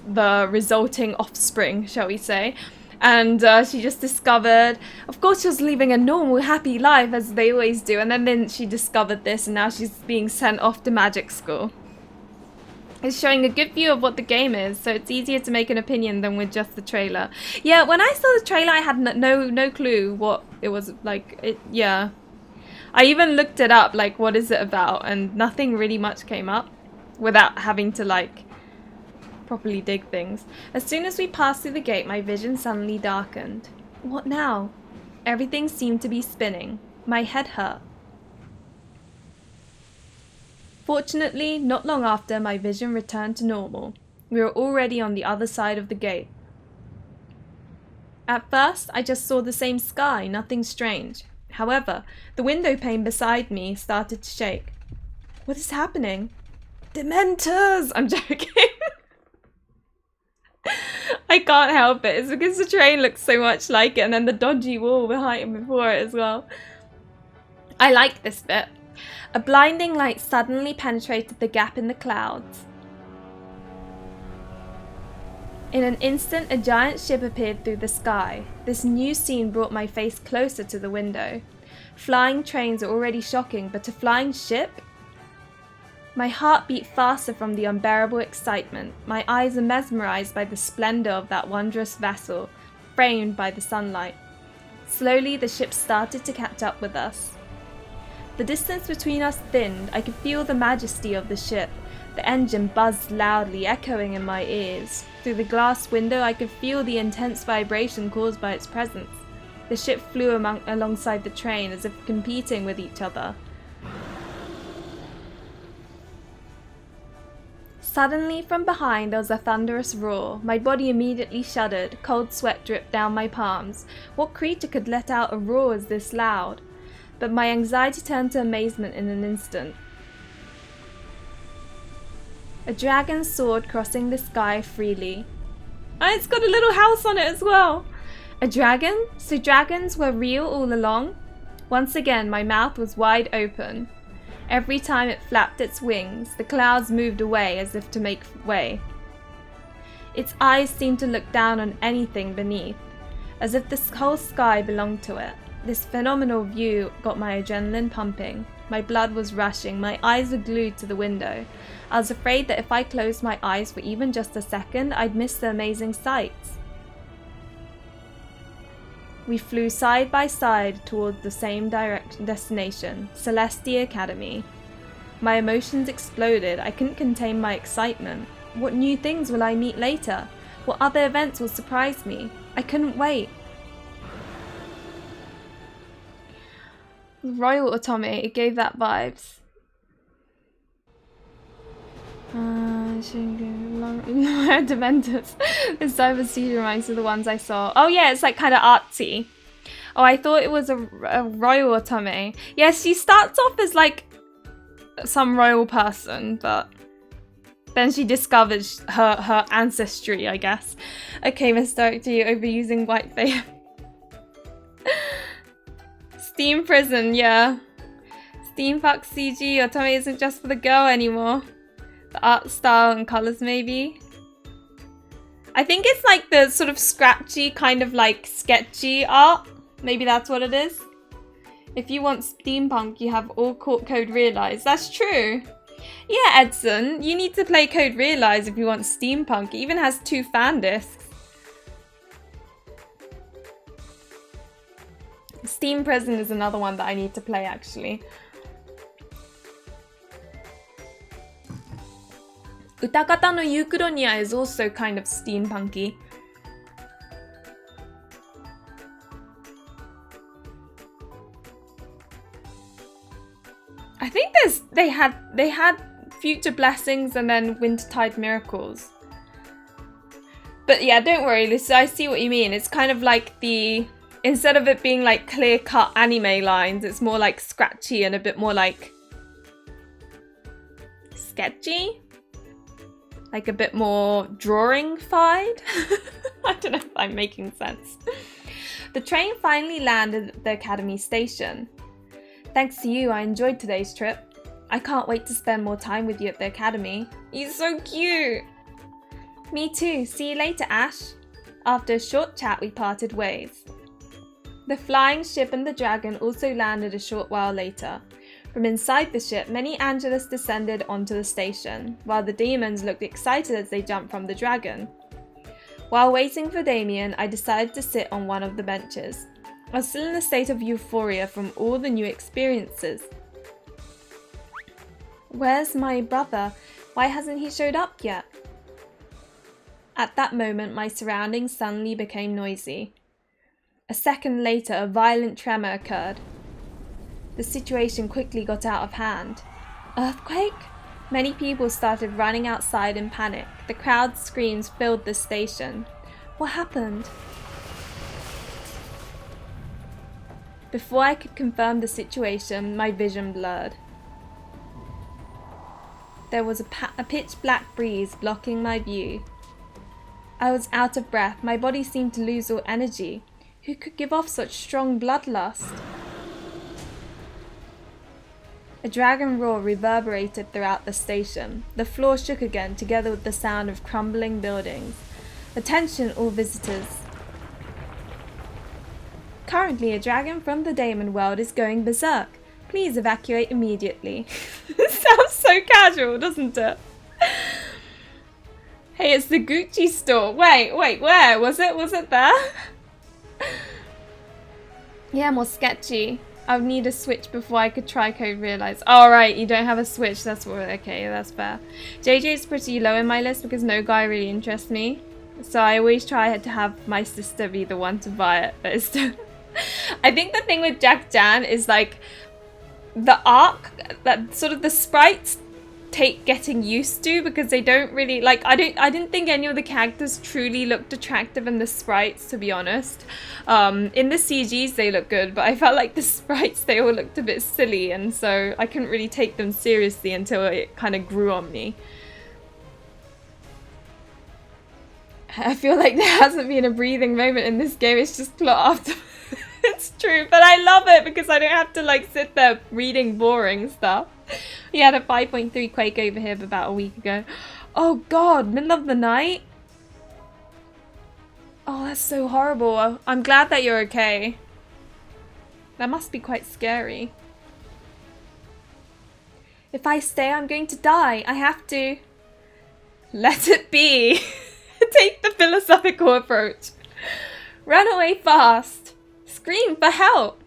the resulting offspring, shall we say. And she just discovered, of course she was living a normal, happy life as they always do, and then she discovered this, and now she's being sent off to magic school. It's showing a good view of what the game is, so it's easier to make an opinion than with just the trailer. Yeah, when I saw the trailer I had no clue what it was like. Yeah. I even looked it up, like what is it about, and nothing really much came up without having to like properly dig things. As soon as we passed through the gate, my vision suddenly darkened. What now? Everything seemed to be spinning. My head hurt. Fortunately, not long after, my vision returned to normal. We were already on the other side of the gate. At first, I just saw the same sky, nothing strange. However, the window pane beside me started to shake. What is happening? Dementors! I'm joking. I can't help it. It's because the train looks so much like it, and then the dodgy wall behind before it as well. I like this bit. A blinding light suddenly penetrated the gap in the clouds. In an instant, a giant ship appeared through the sky. This new scene brought my face closer to the window. Flying trains are already shocking, but a flying ship? My heart beat faster from the unbearable excitement. My eyes are mesmerized by the splendor of that wondrous vessel, framed by the sunlight. Slowly, the ship started to catch up with us. The distance between us thinned. I could feel the majesty of the ship. The engine buzzed loudly, echoing in my ears. Through the glass window, I could feel the intense vibration caused by its presence. The ship flew alongside the train, as if competing with each other. Suddenly, from behind, there was a thunderous roar. My body immediately shuddered. Cold sweat dripped down my palms. What creature could let out a roar as this loud? But my anxiety turned to amazement in an instant. A dragon soared, crossing the sky freely. Oh, it's got a little house on it as well. A dragon? So dragons were real all along? Once again, my mouth was wide open. Every time it flapped its wings, the clouds moved away as if to make way. Its eyes seemed to look down on anything beneath. as if the whole sky belonged to it. This phenomenal view got my adrenaline pumping. My blood was rushing, my eyes were glued to the window. I was afraid that if I closed my eyes for even just a second, I'd miss the amazing sights. We flew side by side toward the same destination, Celestia Academy. My emotions exploded. I couldn't contain my excitement. What new things will I meet later? What other events will surprise me? I couldn't wait. Royal otome, it gave that vibes. Dementors. This type of seed reminds me of the ones I saw. Oh yeah, it's like kind of artsy. Oh, I thought it was a royal otome. Yeah, she starts off as like some royal person, but then she discovers her ancestry, I guess. Okay, Mr. Do you overusing whiteface? Steam prison, yeah. Steampunk CG, otome isn't just for the girl anymore. The art style and colours, maybe. I think it's like the sort of scratchy, kind of like sketchy art. Maybe that's what it is. If you want steampunk, you have all Code Realize. That's true. Yeah, Edson, you need to play Code Realize if you want steampunk. It even has 2 fan discs. Steam Prison is another one that I need to play, actually. Utakata no Yukuronia is also kind of steampunky. I think they had Future Blessings and then Wintertide Miracles. But yeah, don't worry, Lisa, I see what you mean. It's kind of like the, instead of it being like clear-cut anime lines, it's more like scratchy and a bit more like sketchy. Like a bit more drawing-fied. I don't know if I'm making sense. The train finally landed at the Academy station. Thanks to you, I enjoyed today's trip. I can't wait to spend more time with you at the Academy. He's so cute! Me too. See you later, Ash. After a short chat, we parted ways. The flying ship and the dragon also landed a short while later. From inside the ship, many Angelus descended onto the station, while the demons looked excited as they jumped from the dragon. While waiting for Damien, I decided to sit on one of the benches. I was still in a state of euphoria from all the new experiences. Where's my brother? Why hasn't he showed up yet? At that moment, my surroundings suddenly became noisy. A second later, a violent tremor occurred. The situation quickly got out of hand. Earthquake? Many people started running outside in panic. The crowd's screams filled the station. What happened? Before I could confirm the situation, my vision blurred. There was a pitch-black breeze blocking my view. I was out of breath. My body seemed to lose all energy. Who could give off such strong bloodlust? A dragon roar reverberated throughout the station. The floor shook again, together with the sound of crumbling buildings. Attention, all visitors. Currently, a dragon from the Daemon world is going berserk. Please evacuate immediately. It sounds so casual, doesn't it? Hey, it's the Gucci store. Wait, where? Was it there? Yeah, more sketchy. I would need a Switch before I could try Code Realize. Oh, right, you don't have a Switch. That's what, okay, that's fair. JJ is pretty low in my list because no guy really interests me. So I always try to have my sister be the one to buy it. But it's still... I think the thing with Jack Jan is like the arc that sort of the sprites take getting used to, because they don't really like, I didn't think any of the characters truly looked attractive in the sprites, to be honest. In the CGs they look good, but I felt like the sprites, they all looked a bit silly, and so I couldn't really take them seriously until it kind of grew on me. I feel like there hasn't been a breathing moment in this game. It's just plot after. It's true, but I love it because I don't have to like sit there reading boring stuff. We had a 5.3 quake over here about a week ago. Oh god, middle of the night? Oh, that's so horrible. I'm glad that you're okay. That must be quite scary. If I stay, I'm going to die. I have to. Let it be. Take the philosophical approach. Run away fast. Scream for help.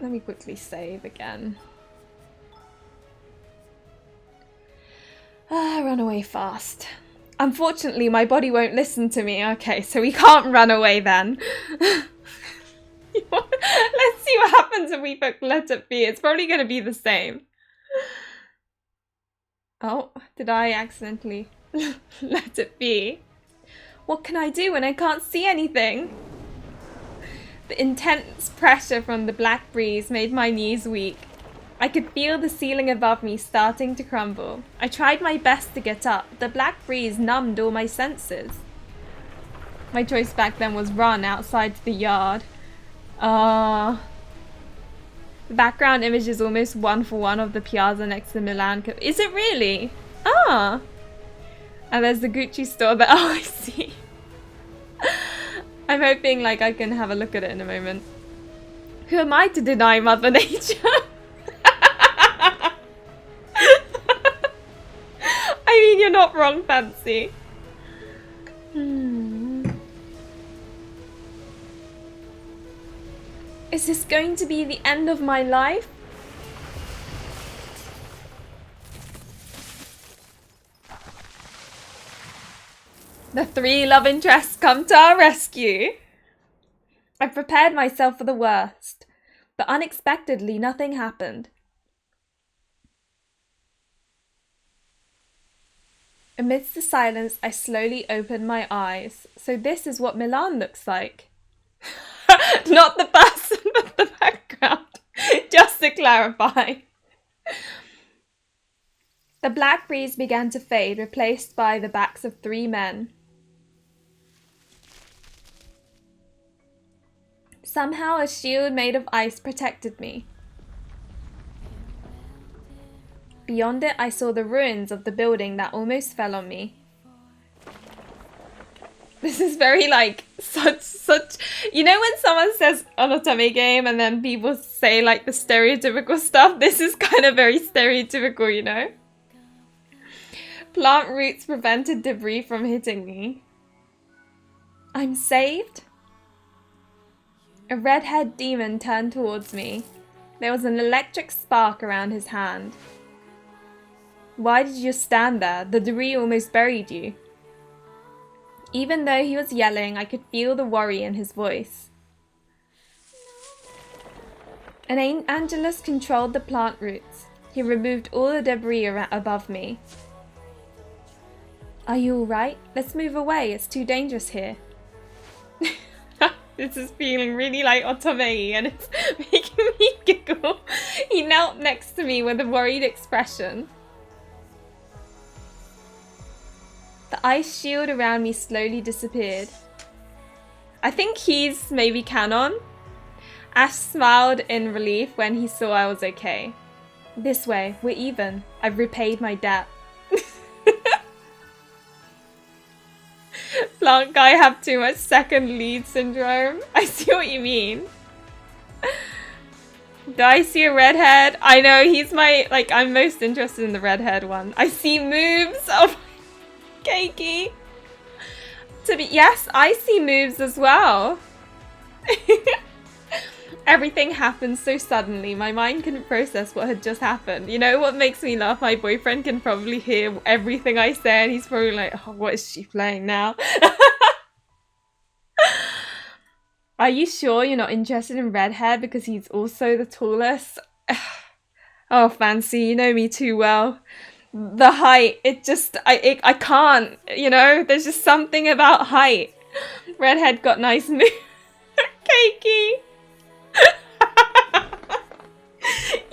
Let me quickly save again. Run away fast. Unfortunately, my body won't listen to me. Okay, so we can't run away then. Let's see what happens if we put let it be. It's probably going to be the same. Oh, did I accidentally let it be? What can I do when I can't see anything? The intense pressure from the black breeze made my knees weak. I could feel the ceiling above me starting to crumble. I tried my best to get up. The black breeze numbed all my senses. My choice back then was run outside to the yard. The background image is almost 1-for-1 of the piazza next to Milan. Is it really? And there's the Gucci store there. Oh, I see. I'm hoping like I can have a look at it in a moment. Who am I to deny Mother Nature? I mean, you're not wrong, Fancy. Is this going to be the end of my life? The 3 love interests come to our rescue. I've prepared myself for the worst, but unexpectedly nothing happened. Amidst the silence, I slowly opened my eyes. So this is what Milan looks like. Not the person, but the background. Just to clarify. The black breeze began to fade, replaced by the backs of 3 men. Somehow a shield made of ice protected me. Beyond it, I saw the ruins of the building that almost fell on me. This is very like such you know when someone says an otome game and then people say like the stereotypical stuff? This is kind of very stereotypical, you know? Plant roots prevented debris from hitting me. I'm saved? A red-haired demon turned towards me. There was an electric spark around his hand. Why did you just stand there? The debris almost buried you. Even though he was yelling, I could feel the worry in his voice. An Angelus controlled the plant roots. He removed all the debris above me. Are you alright? Let's move away. It's too dangerous here. This is feeling really like otome and it's making me giggle. He knelt next to me with a worried expression. The ice shield around me slowly disappeared. I think he's maybe canon. Ash smiled in relief when he saw I was okay. This way, we're even. I've repaid my debt. Plant guy have too much second lead syndrome. I see what you mean. Do I see a redhead? I know, he's my, like, I'm most interested in the redhead one. I see moves. Oh, cakey. Yes, I see moves as well. Everything happened so suddenly. My mind couldn't process what had just happened. You know what makes me laugh? My boyfriend can probably hear everything I say and he's probably like, oh, what is she playing now? Are you sure you're not interested in redhead because he's also the tallest? Oh, Fancy, you know me too well. The height, it just, I can't, you know? There's just something about height. Redhead got nice moves. Cakey.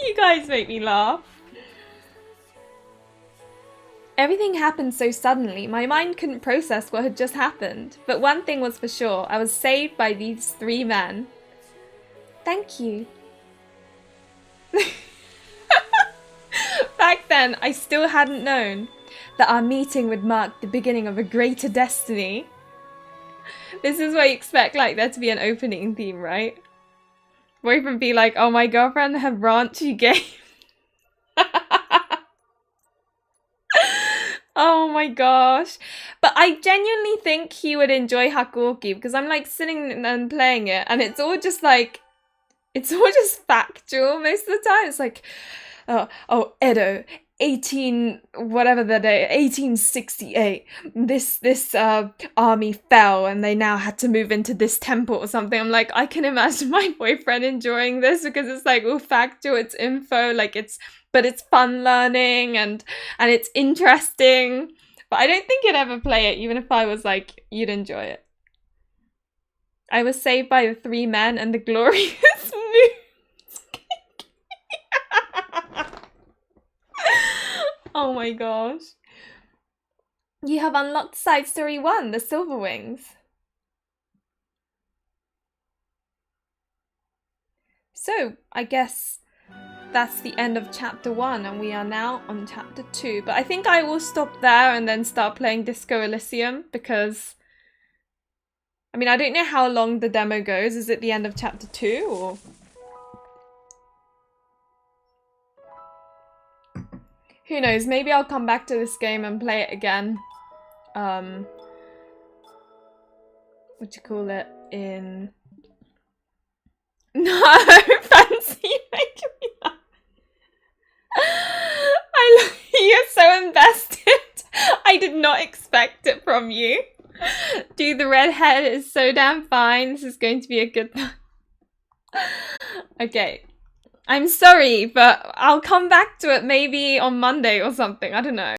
You guys make me laugh. Everything happened so suddenly, my mind couldn't process what had just happened. But one thing was for sure, I was saved by these 3 men. Thank you. Back then, I still hadn't known. that our meeting would mark the beginning of a greater destiny. This is what you expect, like, there to be an opening theme, right? Boyfriend be like, oh, my girlfriend had raunchy game. Oh my gosh. But I genuinely think he would enjoy Hakuoki because I'm like sitting and playing it and it's all just like, it's all just factual most of the time. It's like, oh, Edo, 18, whatever the day, 1868, this army fell and they now had to move into this temple or something. I'm like, I can imagine my boyfriend enjoying this because it's like all factual, it's info, like but it's fun learning and it's interesting. But I don't think you'd ever play it, even if I was like, you'd enjoy it. I was saved by the 3 men and the glorious moons. Oh my gosh. You have unlocked side story 1, the Silver Wings. So, I guess that's the end of chapter 1 and we are now on chapter 2. But I think I will stop there and then start playing Disco Elysium because, I mean, I don't know how long the demo goes. Is it the end of chapter 2 or? Who knows? Maybe I'll come back to this game and play it again. What do you call it? In... No, fancy making me laugh. You're so invested. I did not expect it from you. Dude, the redhead is so damn fine. This is going to be a good time. Okay. I'm sorry, but I'll come back to it maybe on Monday or something. I don't know.